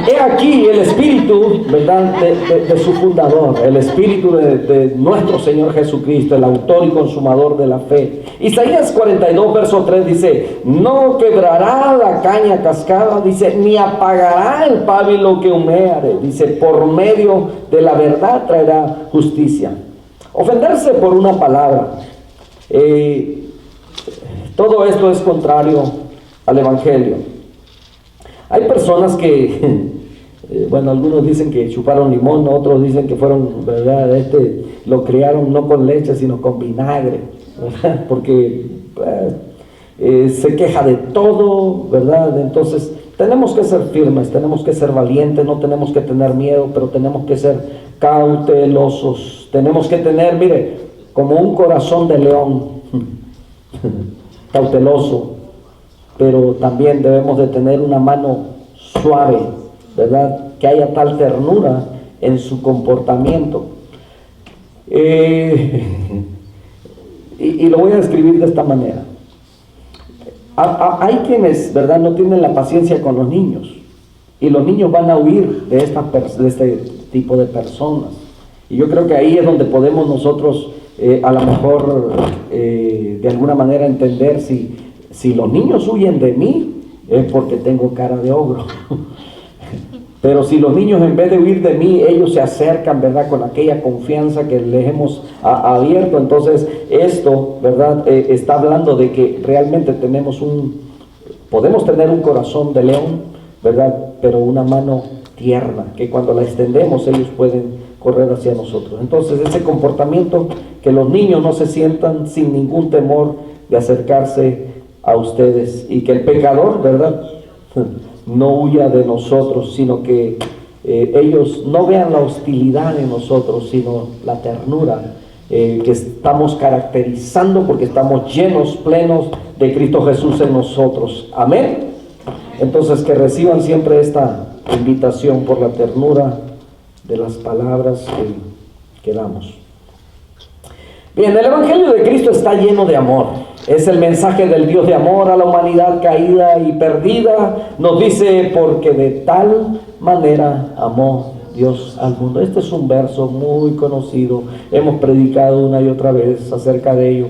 He aquí el espíritu, ¿verdad?, de su fundador, el espíritu de nuestro Señor Jesucristo, el autor y consumador de la fe. Isaías 42 verso 3 dice, no quebrará la caña cascada, dice, ni apagará el pábilo que humeare, dice, por medio de la verdad traerá justicia. Ofenderse por una palabra, todo esto es contrario al Evangelio. Hay personas que, bueno, algunos dicen que chuparon limón, otros dicen que fueron, ¿verdad?, lo criaron no con leche, sino con vinagre, ¿verdad? Porque se queja de todo, ¿verdad? Entonces, tenemos que ser firmes, tenemos que ser valientes, no tenemos que tener miedo, pero tenemos que ser cautelosos. Tenemos que tener, mire, como un corazón de león, cauteloso. Pero también debemos de tener una mano suave, ¿verdad? Que haya tal ternura en su comportamiento. Y lo voy a describir de esta manera. Hay quienes, ¿verdad?, no tienen la paciencia con los niños. Y los niños van a huir de este tipo de personas. Y yo creo que ahí es donde podemos nosotros, a lo mejor, de alguna manera entender si los niños huyen de mí, es porque tengo cara de ogro. Pero si los niños, en vez de huir de mí, ellos se acercan, ¿verdad?, con aquella confianza que les hemos abierto, entonces esto, ¿verdad?, está hablando de que realmente podemos tener un corazón de león, ¿verdad?, pero una mano tierna, que cuando la extendemos ellos pueden correr hacia nosotros. Entonces, ese comportamiento, que los niños no se sientan sin ningún temor de acercarse a ustedes, y que el pecador, ¿verdad?, no huya de nosotros, sino que ellos no vean la hostilidad en nosotros, sino la ternura que estamos caracterizando, porque estamos llenos, plenos de Cristo Jesús en nosotros. Amén. Entonces, que reciban siempre esta invitación por la ternura de las palabras que damos. Bien, el Evangelio de Cristo está lleno de amor. Es el mensaje del Dios de amor a la humanidad caída y perdida. Nos dice, porque de tal manera amó Dios al mundo. Este es un verso muy conocido. Hemos predicado una y otra vez acerca de ello.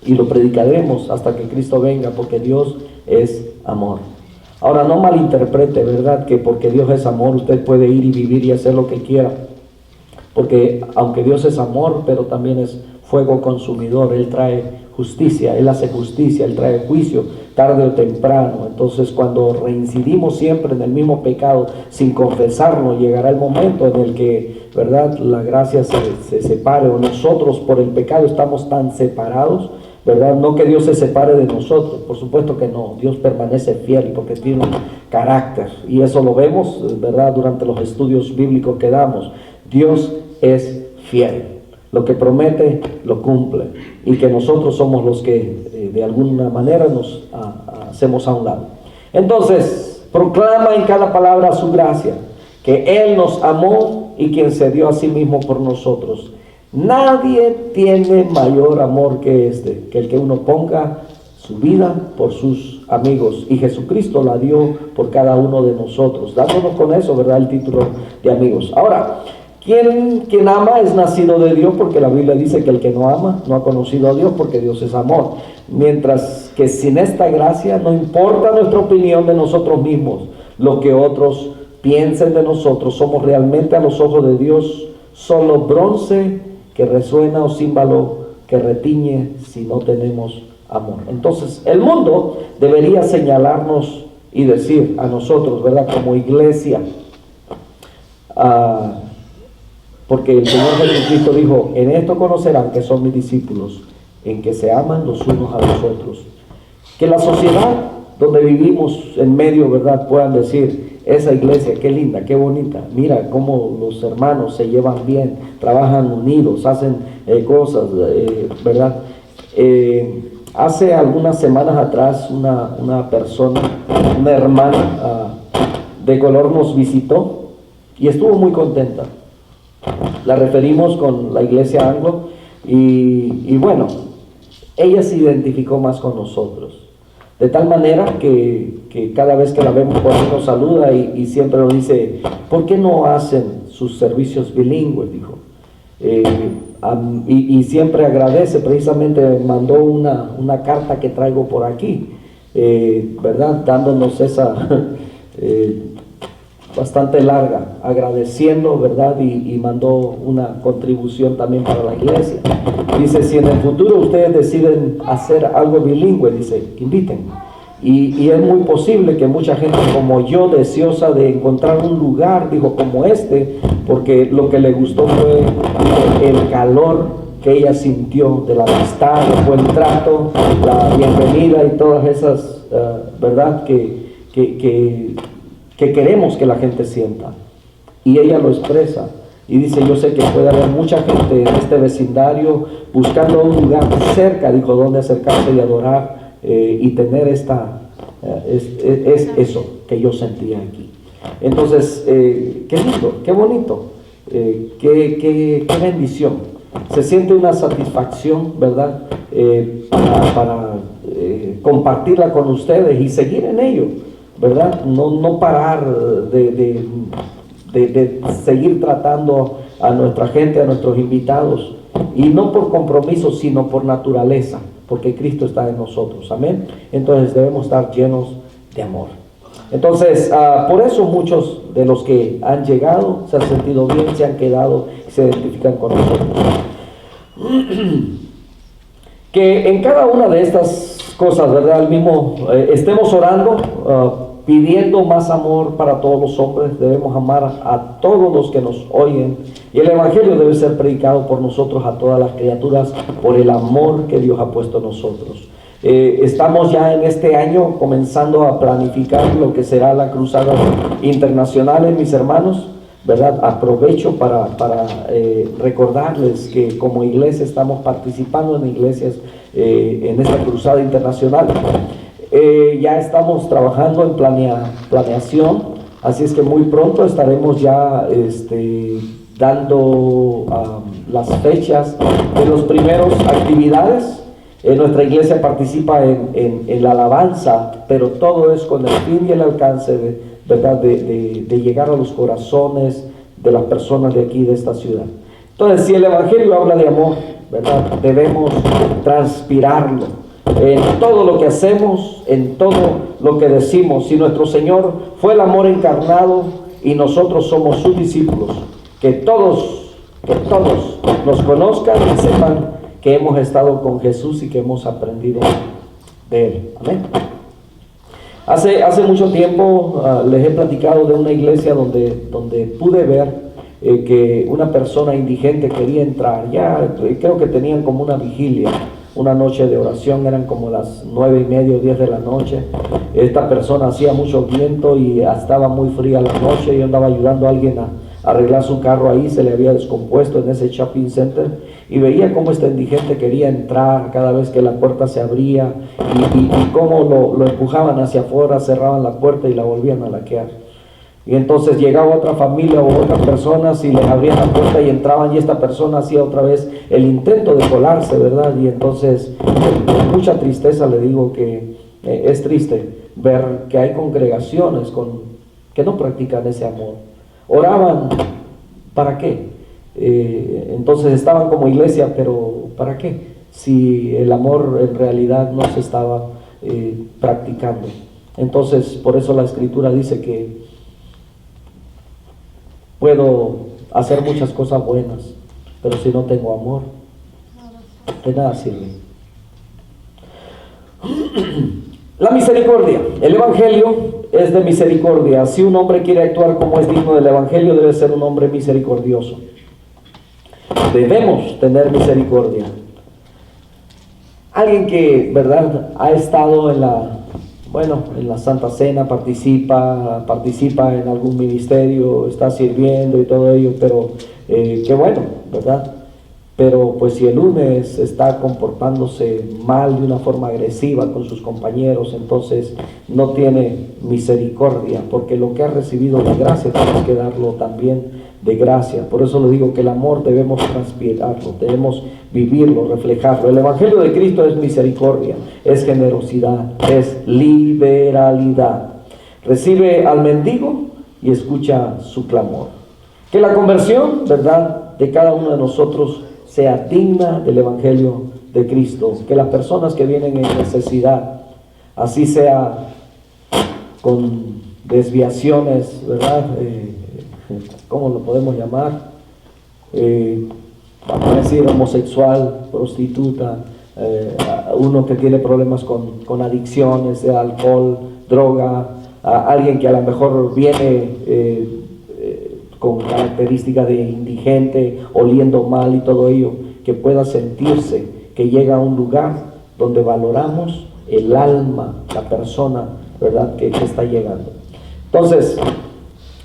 y lo predicaremos hasta que Cristo venga, porque Dios es amor. Ahora, no malinterprete, ¿verdad?, que porque Dios es amor usted puede ir y vivir y hacer lo que quiera, porque aunque Dios es amor, pero también es fuego consumidor. Él trae justicia, Él hace justicia, Él trae juicio tarde o temprano. Entonces, cuando reincidimos siempre en el mismo pecado sin confesarlo, llegará el momento en el que, ¿verdad?, la gracia se separe, o nosotros por el pecado estamos tan separados, ¿verdad? No que Dios se separe de nosotros, por supuesto que no. Dios permanece fiel porque tiene un carácter, y eso lo vemos, ¿verdad?, durante los estudios bíblicos que damos. Dios es fiel, lo que promete lo cumple, y que nosotros somos los que de alguna manera nos hacemos a un lado. Entonces, proclama en cada palabra su gracia, que Él nos amó y quien se dio a sí mismo por nosotros. Nadie tiene mayor amor que este, que el que uno ponga su vida por sus amigos, y Jesucristo la dio por cada uno de nosotros, dándonos con eso, ¿verdad?, el título de amigos. Ahora, quien ama es nacido de Dios, porque la Biblia dice que el que no ama no ha conocido a Dios, porque Dios es amor. Mientras que sin esta gracia no importa nuestra opinión de nosotros mismos, lo que otros piensen de nosotros, somos realmente a los ojos de Dios solo bronce que resuena o címbalo que retiñe si no tenemos amor. Entonces, el mundo debería señalarnos y decir a nosotros, ¿verdad?, como iglesia, porque el Señor Jesucristo dijo: en esto conocerán que son mis discípulos, en que se aman los unos a los otros. Que la sociedad donde vivimos en medio, ¿verdad?, puedan decir: esa iglesia, qué linda, qué bonita, mira cómo los hermanos se llevan bien, trabajan unidos, hacen cosas, ¿verdad? Hace algunas semanas atrás una persona, una hermana de color nos visitó y estuvo muy contenta. La referimos con la iglesia Anglo y bueno, ella se identificó más con nosotros. De tal manera que cada vez que la vemos por ahí nos saluda y siempre nos dice: ¿por qué no hacen sus servicios bilingües?, dijo. Y siempre agradece. Precisamente mandó una carta que traigo por aquí, ¿verdad?, dándonos esa bastante larga, agradeciendo, ¿verdad?, y mandó una contribución también para la iglesia. Dice: si en el futuro ustedes deciden hacer algo bilingüe, dice, inviten. Y es muy posible que mucha gente como yo, deseosa de encontrar un lugar, dijo, como este, porque lo que le gustó fue el calor que ella sintió de la amistad, el buen trato, la bienvenida y todas esas, ¿verdad?, que queremos que la gente sienta. Y ella lo expresa y dice: yo sé que puede haber mucha gente en este vecindario buscando un lugar cerca, dijo, donde acercarse y adorar, y tener es eso que yo sentía aquí. Entonces, qué lindo, qué bonito, qué bendición. Se siente una satisfacción, ¿verdad?, para compartirla con ustedes y seguir en ello, ¿verdad? No parar de seguir tratando a nuestra gente, a nuestros invitados, y no por compromiso, sino por naturaleza, porque Cristo está en nosotros, amén. Entonces debemos estar llenos de amor. Entonces, por eso muchos de los que han llegado se han sentido bien, se han quedado y se identifican con nosotros. Que en cada una de estas cosas, ¿verdad?, al mismo estemos orando, pidiendo más amor para todos los hombres. Debemos amar a todos los que nos oyen, y el evangelio debe ser predicado por nosotros a todas las criaturas por el amor que Dios ha puesto en nosotros. Estamos ya en este año comenzando a planificar lo que será la cruzada internacional, mis hermanos, ¿verdad? Aprovecho para recordarles que como iglesia estamos participando en iglesias en esta cruzada internacional. Ya estamos trabajando en planeación, así es que muy pronto estaremos ya dando las fechas de los primeros actividades. Nuestra iglesia participa en la alabanza, pero todo es con el fin y el alcance ¿verdad?, de llegar a los corazones de las personas de aquí, de esta ciudad. Entonces, si el evangelio habla de amor, ¿verdad? Debemos transpirarlo en todo lo que hacemos, en todo lo que decimos. Si nuestro Señor fue el amor encarnado y nosotros somos sus discípulos, que todos nos conozcan y sepan que hemos estado con Jesús y que hemos aprendido de Él. Amén. Hace mucho tiempo les he platicado de una iglesia donde pude ver que una persona indigente quería entrar. Ya creo que tenían como una vigilia, una noche de oración, eran como las 9:30 o 10 de la noche. Esta persona hacía mucho viento y estaba muy fría la noche. Yo andaba ayudando a alguien a arreglar su carro ahí, se le había descompuesto en ese shopping center, y veía cómo este indigente quería entrar cada vez que la puerta se abría, y cómo lo empujaban hacia afuera, cerraban la puerta y la volvían a laquear. Y entonces llegaba otra familia o otras personas y les abrían la puerta y entraban, y esta persona hacía otra vez el intento de colarse, ¿verdad? Y entonces con mucha tristeza le digo que es triste ver que hay congregaciones que no practican ese amor. Oraban, ¿para qué? Entonces estaban como iglesia, pero ¿para qué? Si el amor en realidad no se estaba practicando. Entonces, por eso la Escritura dice que puedo hacer muchas cosas buenas, pero si no tengo amor, de nada sirve. La misericordia. El Evangelio es de misericordia. Si un hombre quiere actuar como es digno del Evangelio, debe ser un hombre misericordioso. Debemos tener misericordia. Alguien que, ¿verdad?, ha estado en la Santa Cena, participa en algún ministerio, está sirviendo y todo ello, pero qué bueno, ¿verdad? Pero pues si el lunes está comportándose mal, de una forma agresiva con sus compañeros, entonces no tiene misericordia, porque lo que ha recibido de gracia tenemos que darlo también de gracia. Por eso le digo que el amor debemos transpirarlo, debemos vivirlo, reflejarlo. El Evangelio de Cristo es misericordia, es generosidad, es liberalidad. Recibe al mendigo y escucha su clamor. Que la conversión, ¿verdad?, de cada uno de nosotros sea digna del Evangelio de Cristo. Que las personas que vienen en necesidad, así sea con desviaciones, ¿verdad?, ¿cómo lo podemos llamar? Vamos a decir homosexual, prostituta, uno que tiene problemas con adicciones de alcohol, droga, alguien que a lo mejor viene con características de indigente, oliendo mal y todo ello, que pueda sentirse que llega a un lugar donde valoramos el alma, la persona, ¿verdad?, que está llegando. Entonces,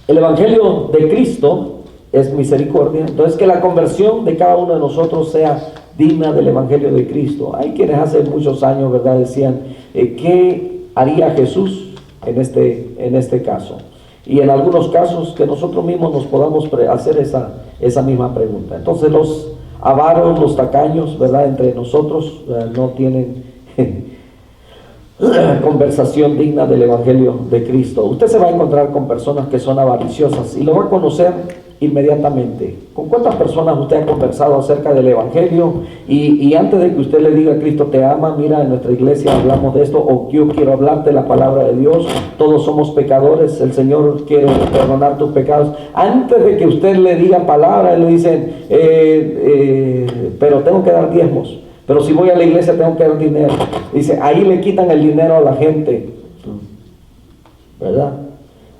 el Evangelio de Cristo es misericordia. Entonces, que la conversión de cada uno de nosotros sea digna del Evangelio de Cristo. Hay quienes hace muchos años, ¿verdad?, decían, ¿qué haría Jesús en este caso? Y en algunos casos que nosotros mismos nos podamos hacer esa misma pregunta. Entonces, los avaros, los tacaños, ¿verdad?, entre nosotros no tienen conversación digna del Evangelio de Cristo. Usted se va a encontrar con personas que son avariciosas y lo va a conocer inmediatamente. ¿Con cuántas personas usted ha conversado acerca del Evangelio? Y antes de que usted le diga Cristo te ama, mira, en nuestra iglesia hablamos de esto, o yo quiero hablarte de la palabra de Dios, todos somos pecadores, el Señor quiere perdonar tus pecados. Antes de que usted le diga palabra, le dicen, pero tengo que dar diezmos. Pero si voy a la iglesia tengo que dar dinero. Dice, ahí le quitan el dinero a la gente, ¿verdad?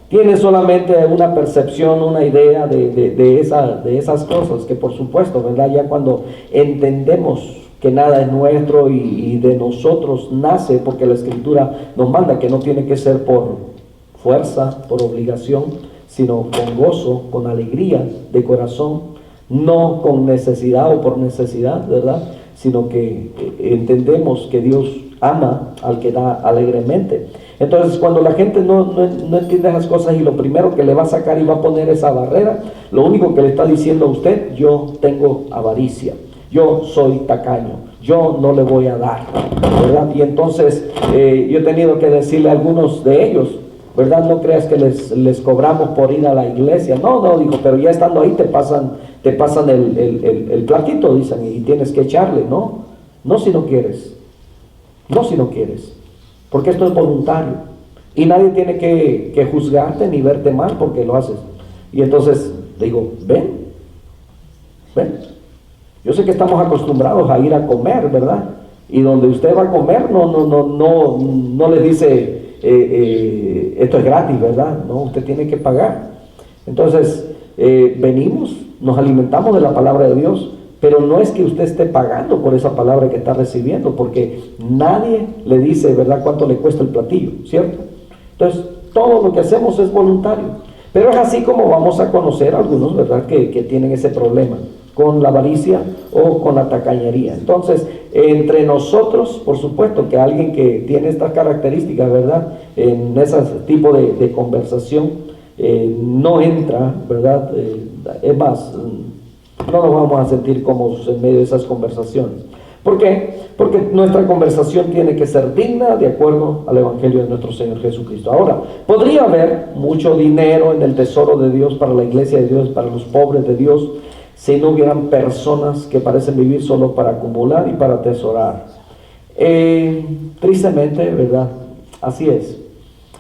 Tiene solamente una percepción, una idea de esas cosas, que por supuesto, ¿verdad?, ya cuando entendemos que nada es nuestro y de nosotros nace, porque la Escritura nos manda que no tiene que ser por fuerza, por obligación, sino con gozo, con alegría de corazón, no con necesidad o por necesidad, ¿verdad?, sino que entendemos que Dios ama al que da alegremente. Entonces, cuando la gente no entiende esas cosas y lo primero que le va a sacar y va a poner esa barrera, lo único que le está diciendo a usted, yo tengo avaricia, yo soy tacaño, yo no le voy a dar, ¿verdad? Y entonces yo he tenido que decirle a algunos de ellos, ¿verdad? No creas que les cobramos por ir a la iglesia. No, no, dijo, pero ya estando ahí te pasan el platito, dicen, y tienes que echarle. No, no si no quieres. No si no quieres. Porque esto es voluntario. Y nadie tiene que juzgarte ni verte mal porque lo haces. Y entonces digo, ven. Yo sé que estamos acostumbrados a ir a comer, ¿verdad? Y donde usted va a comer no le dice esto es gratis, ¿verdad? No, usted tiene que pagar. Entonces venimos, nos alimentamos de la palabra de Dios, pero no es que usted esté pagando por esa palabra que está recibiendo, porque nadie le dice, ¿verdad?, cuánto le cuesta el platillo, ¿cierto? Entonces todo lo que hacemos es voluntario. Pero es así como vamos a conocer a algunos, ¿verdad?, que tienen ese problema con la avaricia o con la tacañería. Entonces, entre nosotros, por supuesto que alguien que tiene estas características, ¿verdad?, en ese tipo de conversación, no entra, ¿verdad? Es más, no nos vamos a sentir cómodos en medio de esas conversaciones. ¿Por qué? Porque nuestra conversación tiene que ser digna de acuerdo al Evangelio de nuestro Señor Jesucristo. Ahora, podría haber mucho dinero en el tesoro de Dios para la iglesia de Dios, para los pobres de Dios, si no hubieran personas que parecen vivir solo para acumular y para atesorar. Tristemente, ¿verdad? Así es.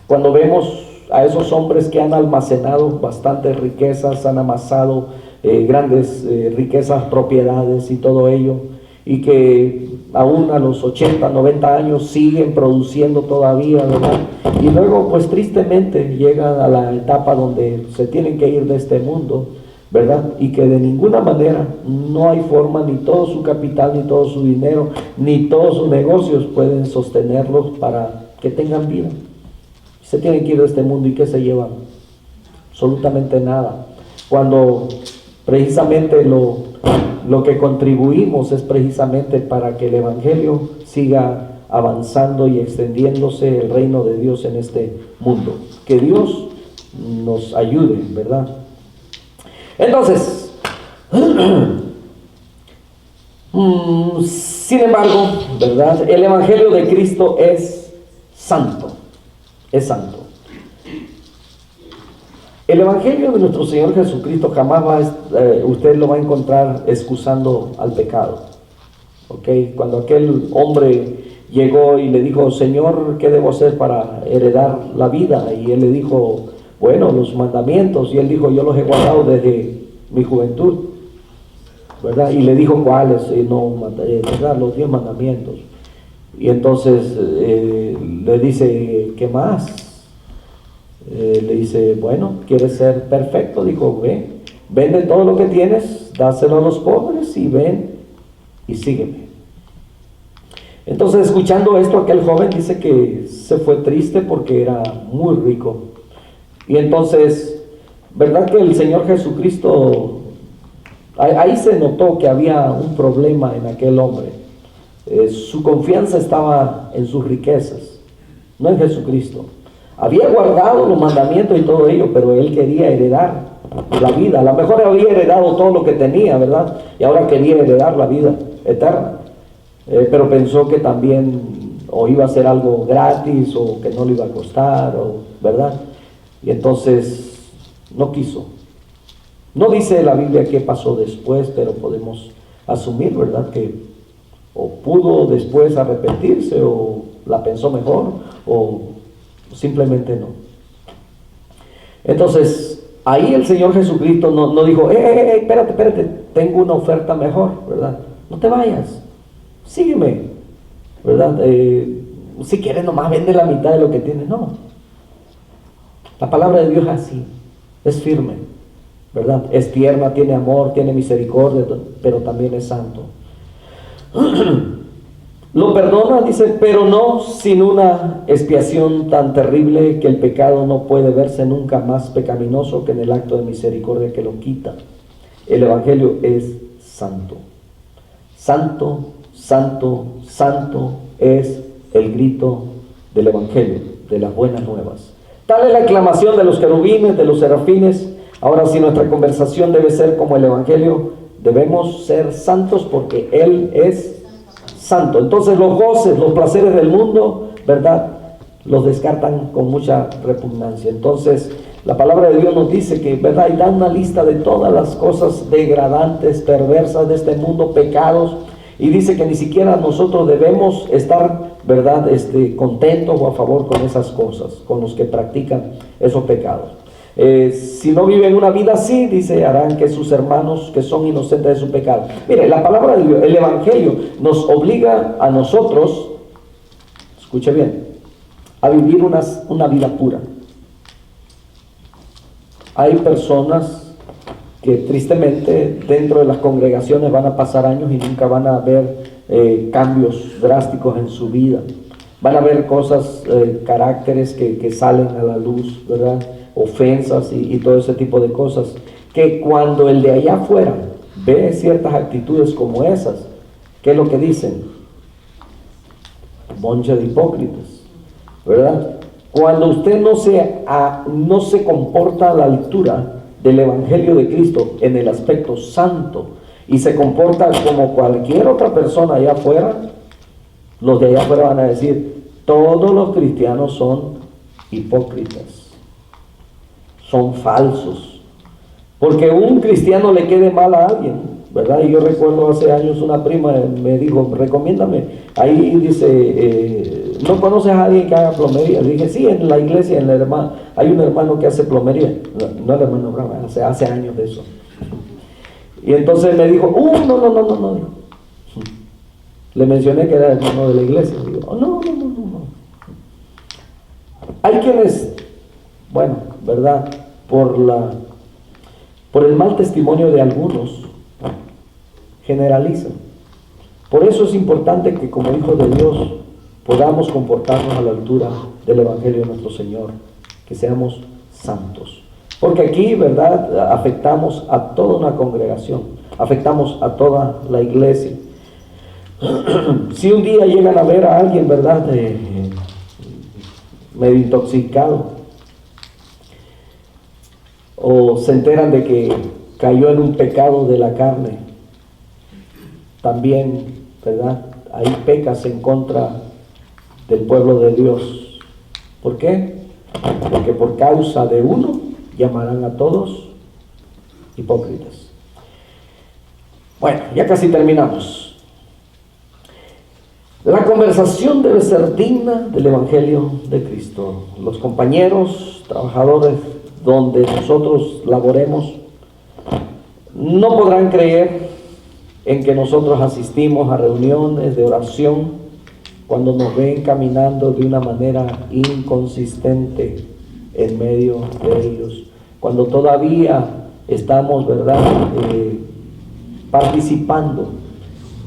Cuando vemos a esos hombres que han almacenado bastantes riquezas, han amasado grandes riquezas, propiedades y todo ello, y que aún a los 80, 90 años siguen produciendo todavía, ¿verdad? Y luego, pues tristemente, llegan a la etapa donde se tienen que ir de este mundo, ¿verdad? Y que de ninguna manera no hay forma, ni todo su capital, ni todo su dinero, ni todos sus negocios pueden sostenerlos para que tengan vida. Se tienen que ir de este mundo, ¿y qué se llevan? Absolutamente nada. Cuando precisamente lo que contribuimos es precisamente para que el Evangelio siga avanzando y extendiéndose el reino de Dios en este mundo. Que Dios nos ayude, ¿verdad? Entonces, sin embargo, ¿verdad?, el Evangelio de Cristo es santo. Es santo. El Evangelio de nuestro Señor Jesucristo jamás usted lo va a encontrar excusando al pecado. ¿Okay? Cuando aquel hombre llegó y le dijo, Señor, ¿qué debo hacer para heredar la vida? Y él le dijo, bueno, los mandamientos. Y él dijo, yo los he guardado desde mi juventud, ¿verdad? Y le dijo, ¿cuáles? ¿Verdad? Los 10 mandamientos. Y entonces le dice, ¿qué más? Le dice, bueno, ¿quieres ser perfecto? Dijo, vende todo lo que tienes, dáselo a los pobres y ven y sígueme. Entonces, escuchando esto, aquel joven dice que se fue triste porque era muy rico. Y entonces, ¿verdad que el Señor Jesucristo, ahí se notó que había un problema en aquel hombre? Su confianza estaba en sus riquezas, no en Jesucristo. Había guardado los mandamientos y todo ello, pero él quería heredar la vida. A lo mejor había heredado todo lo que tenía, ¿verdad? Y ahora quería heredar la vida eterna. Pero pensó que también o iba a ser algo gratis o que no le iba a costar, ¿verdad? Y entonces no quiso. No dice la Biblia qué pasó después, pero podemos asumir, ¿verdad?, que o pudo después arrepentirse, o la pensó mejor, o simplemente no. Entonces, ahí el Señor Jesucristo no dijo, espérate, tengo una oferta mejor, ¿verdad? No te vayas, sígueme, ¿verdad? Si quieres nomás vende la mitad de lo que tienes. No. La palabra de Dios es así, es firme, ¿verdad? Es tierna, tiene amor, tiene misericordia, pero también es santo. Lo perdona, dice, pero no sin una expiación tan terrible que el pecado no puede verse nunca más pecaminoso que en el acto de misericordia que lo quita. El Evangelio es santo. Santo, santo, santo es el grito del Evangelio, de las buenas nuevas. Tal es la aclamación de los querubines, de los serafines. Ahora, si nuestra conversación debe ser como el Evangelio, debemos ser santos porque Él es santo. Entonces los goces, los placeres del mundo, ¿verdad?, los descartan con mucha repugnancia. Entonces, la palabra de Dios nos dice que, ¿verdad? Y da una lista de todas las cosas degradantes, perversas de este mundo, pecados, y dice que ni siquiera nosotros debemos estar, ¿verdad?, contentos o a favor con esas cosas, con los que practican esos pecados. Si no viven una vida así, dice, harán que sus hermanos que son inocentes de su pecado. Mire, la palabra de Dios, el Evangelio, nos obliga a nosotros, escuche bien, a vivir una vida pura. Hay personas que tristemente dentro de las congregaciones van a pasar años y nunca van a ver cambios drásticos en su vida. Van a ver cosas, caracteres que salen a la luz, ¿verdad? Ofensas y todo ese tipo de cosas, que cuando el de allá afuera ve ciertas actitudes como esas, ¿qué es lo que dicen? Boncha de hipócritas, ¿verdad? Cuando usted no se comporta a la altura del Evangelio de Cristo en el aspecto santo y se comporta como cualquier otra persona allá afuera, los de allá afuera van a decir, todos los cristianos son hipócritas, son falsos, porque un cristiano le quede mal a alguien, ¿verdad? Y yo recuerdo hace años una prima me dijo, recomiéndame, ahí dice, ¿no conoces a alguien que haga plomería? Le dije, sí, en la iglesia, hay un hermano que hace plomería, no el hermano Abraham, hace años de eso. Y entonces me dijo, no. Le mencioné que era hermano de la iglesia. Digo, no. Hay quienes, bueno, ¿verdad? Por el mal testimonio de algunos, generalizan. Por eso es importante que como hijos de Dios podamos comportarnos a la altura del Evangelio de nuestro Señor, que seamos santos. Porque aquí, ¿verdad?, afectamos a toda una congregación, afectamos a toda la iglesia. Si un día llegan a ver a alguien, ¿verdad?, medio intoxicado, o se enteran de que cayó en un pecado de la carne, también, ¿verdad?, ahí pecas en contra del pueblo de Dios. ¿Por qué? Porque por causa de uno llamarán a todos hipócritas. Bueno, ya casi terminamos. La conversación debe ser digna del Evangelio de Cristo. Los compañeros, trabajadores donde nosotros laboremos, no podrán creer en que nosotros asistimos a reuniones de oración cuando nos ven caminando de una manera inconsistente en medio de ellos, cuando todavía estamos, ¿verdad?, participando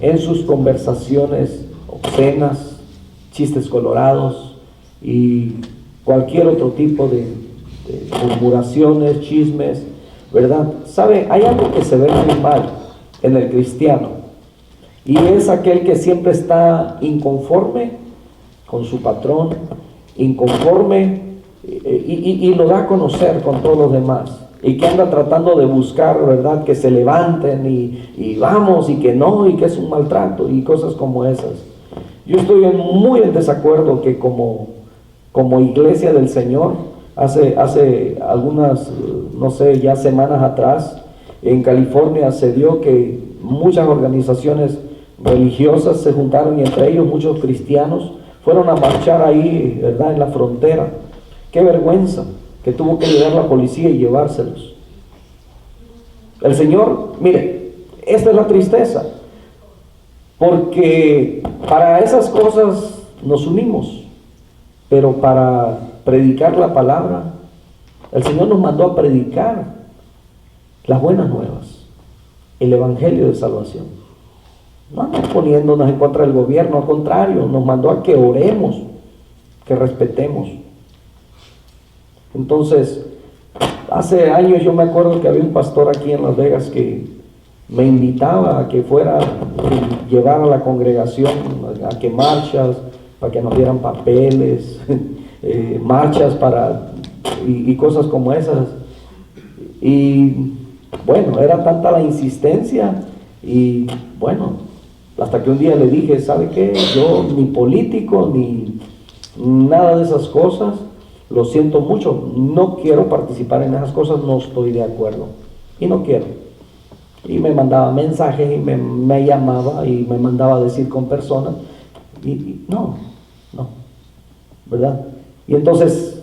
en sus conversaciones obscenas, chistes colorados y cualquier otro tipo de murmuraciones, chismes, ¿verdad? ¿Sabe? Hay algo que se ve muy mal en el cristiano, y es aquel que siempre está inconforme con su patrón, inconforme y lo da a conocer con todos los demás, y que anda tratando de buscar, ¿verdad?, que se levanten y vamos, y que no, y que es un maltrato y cosas como esas. Yo estoy muy en desacuerdo que como iglesia del Señor, hace algunas, no sé, ya semanas atrás, en California se dio que muchas organizaciones religiosas se juntaron, y entre ellos muchos cristianos fueron a marchar ahí, ¿verdad?, en la frontera. Qué vergüenza que tuvo que llegar la policía y llevárselos. El Señor, mire, esta es la tristeza, porque para esas cosas nos unimos, pero para predicar la palabra, el Señor nos mandó a predicar las buenas nuevas, el Evangelio de salvación. No andamos poniéndonos en contra del gobierno, al contrario, nos mandó a que oremos, que respetemos. Entonces, hace años yo me acuerdo que había un pastor aquí en Las Vegas que me invitaba a que fuera, llevar a la congregación a que marchas, para que nos dieran papeles, marchas y cosas como esas. Y bueno, era tanta la insistencia, y bueno, hasta que un día le dije, ¿sabe qué? Yo ni político, ni Nada de esas cosas, lo siento mucho, no quiero participar en esas cosas, no estoy de acuerdo y no quiero. Y me mandaba mensajes y me llamaba y me mandaba a decir con personas y no, ¿verdad? Y entonces,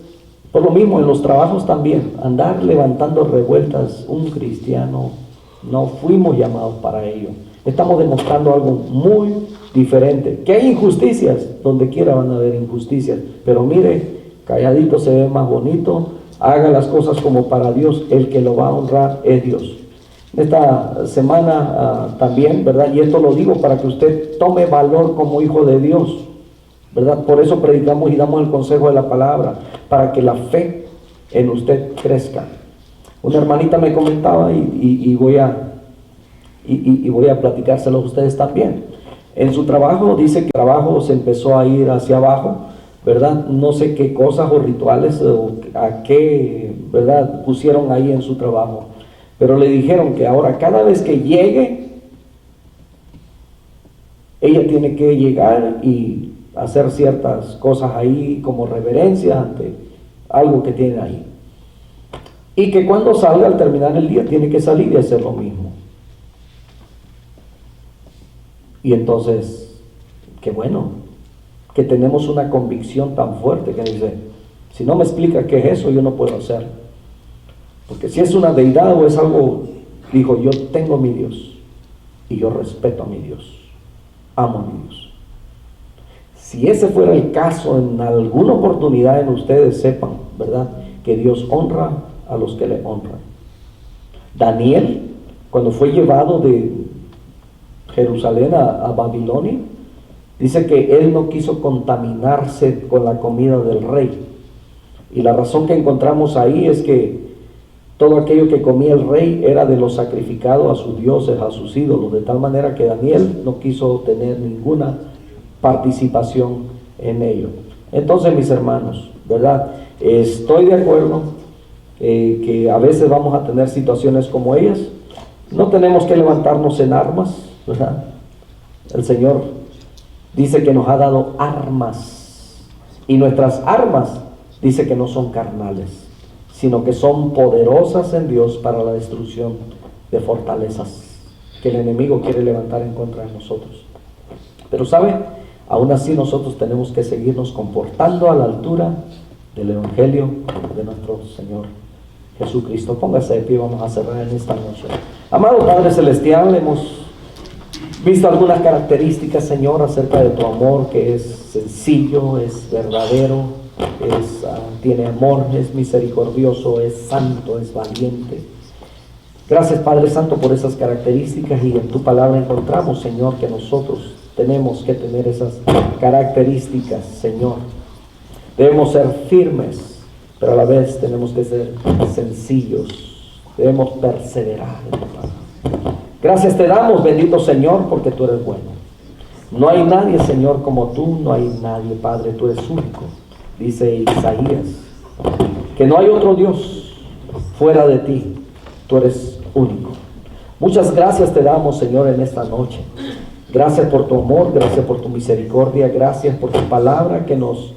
por lo mismo en los trabajos también, andar levantando revueltas, un cristiano, no fuimos llamados para ello. Estamos demostrando algo muy diferente. Que hay injusticias, donde quiera van a haber injusticias, pero mire, calladito se ve más bonito, haga las cosas como para Dios, el que lo va a honrar es Dios. Esta semana también, ¿verdad? Y esto lo digo para que usted tome valor como hijo de Dios, ¿verdad? Por eso predicamos y damos el consejo de la palabra, para que la fe en usted crezca. Una hermanita me comentaba y voy a platicárselo a ustedes también. En su trabajo, dice que el trabajo se empezó a ir hacia abajo, ¿verdad? No sé qué cosas o rituales o a qué, ¿verdad?, pusieron ahí en su trabajo. Pero le dijeron que ahora cada vez que llegue, ella tiene que llegar y hacer ciertas cosas ahí como reverencia ante algo que tiene ahí. Y que cuando salga al terminar el día tiene que salir y hacer lo mismo. Y entonces, qué bueno, que tenemos una convicción tan fuerte que dice, si no me explica qué es eso, yo no puedo hacer. Porque si es una deidad o es algo, dijo, yo tengo mi Dios y yo respeto a mi Dios, amo a mi Dios. Si ese fuera el caso en alguna oportunidad en ustedes, sepan, ¿verdad?, que Dios honra a los que le honran. Daniel, cuando fue llevado de Jerusalén a Babilonia, dice que él no quiso contaminarse con la comida del rey. Y la razón que encontramos ahí es que todo aquello que comía el rey era de lo sacrificado a sus dioses, a sus ídolos, de tal manera que Daniel no quiso tener ninguna participación en ello. Entonces, mis hermanos, ¿verdad?, estoy de acuerdo que a veces vamos a tener situaciones como ellas. No tenemos que levantarnos en armas, ¿verdad? El Señor dice que nos ha dado armas, y nuestras armas dice que no son carnales, sino que son poderosas en Dios para la destrucción de fortalezas que el enemigo quiere levantar en contra de nosotros. Pero ¿sabe? Aún así nosotros tenemos que seguirnos comportando a la altura del Evangelio de nuestro Señor Jesucristo. Póngase de pie, vamos a cerrar en esta noche. Amado Padre Celestial, hemos visto algunas características, Señor, acerca de tu amor, que es sencillo, es verdadero, tiene amor, es misericordioso, es santo, es valiente. Gracias, Padre Santo, por esas características, y en tu palabra encontramos, Señor, que nosotros tenemos que tener esas características, Señor. Debemos ser firmes, pero a la vez tenemos que ser sencillos, debemos perseverar en tu palabra. Gracias te damos, bendito Señor, porque tú eres bueno. No hay nadie, Señor, como tú, no hay nadie, Padre, tú eres único. Dice Isaías, que no hay otro Dios fuera de ti, tú eres único. Muchas gracias te damos, Señor, en esta noche. Gracias por tu amor, gracias por tu misericordia, gracias por tu palabra que nos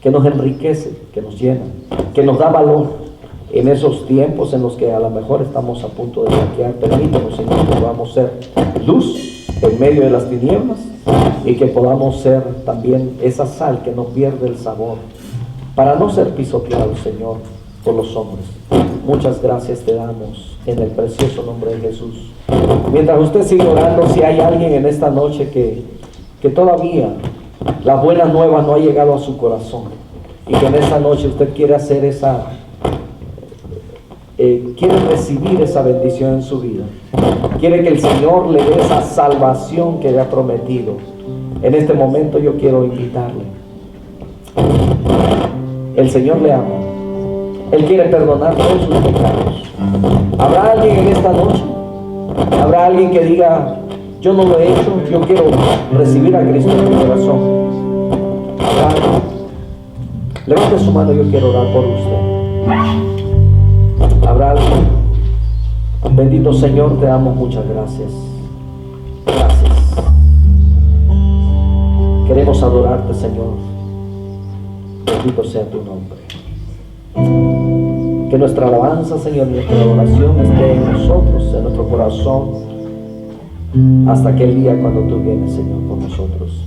enriquece, que nos llena, que nos da valor en esos tiempos en los que a lo mejor estamos a punto de saquear. Permítanos, Señor, que podamos ser luz en medio de las tinieblas, y que podamos ser también esa sal que no pierde el sabor, para no ser pisoteados, Señor, por los hombres. Muchas gracias te damos en el precioso nombre de Jesús. Mientras usted sigue orando, si hay alguien en esta noche que todavía la buena nueva no ha llegado a su corazón, y que en esta noche usted quiere hacer quiere recibir esa bendición en su vida, quiere que el Señor le dé esa salvación que le ha prometido, en este momento yo quiero invitarle. El Señor le ama, Él quiere perdonar todos sus pecados. ¿Habrá alguien en esta noche? ¿Habrá alguien que diga, yo no lo he hecho, yo quiero recibir a Cristo en mi corazón? ¿Habrá alguien? Levante su mano, yo quiero orar por usted. ¿Habrá alguien? Bendito Señor, te damos muchas gracias. Gracias. Queremos adorarte, Señor. Bendito sea tu nombre. Que nuestra alabanza, Señor, nuestra adoración esté en nosotros, en nuestro corazón, hasta aquel día cuando tú vienes, Señor, por nosotros.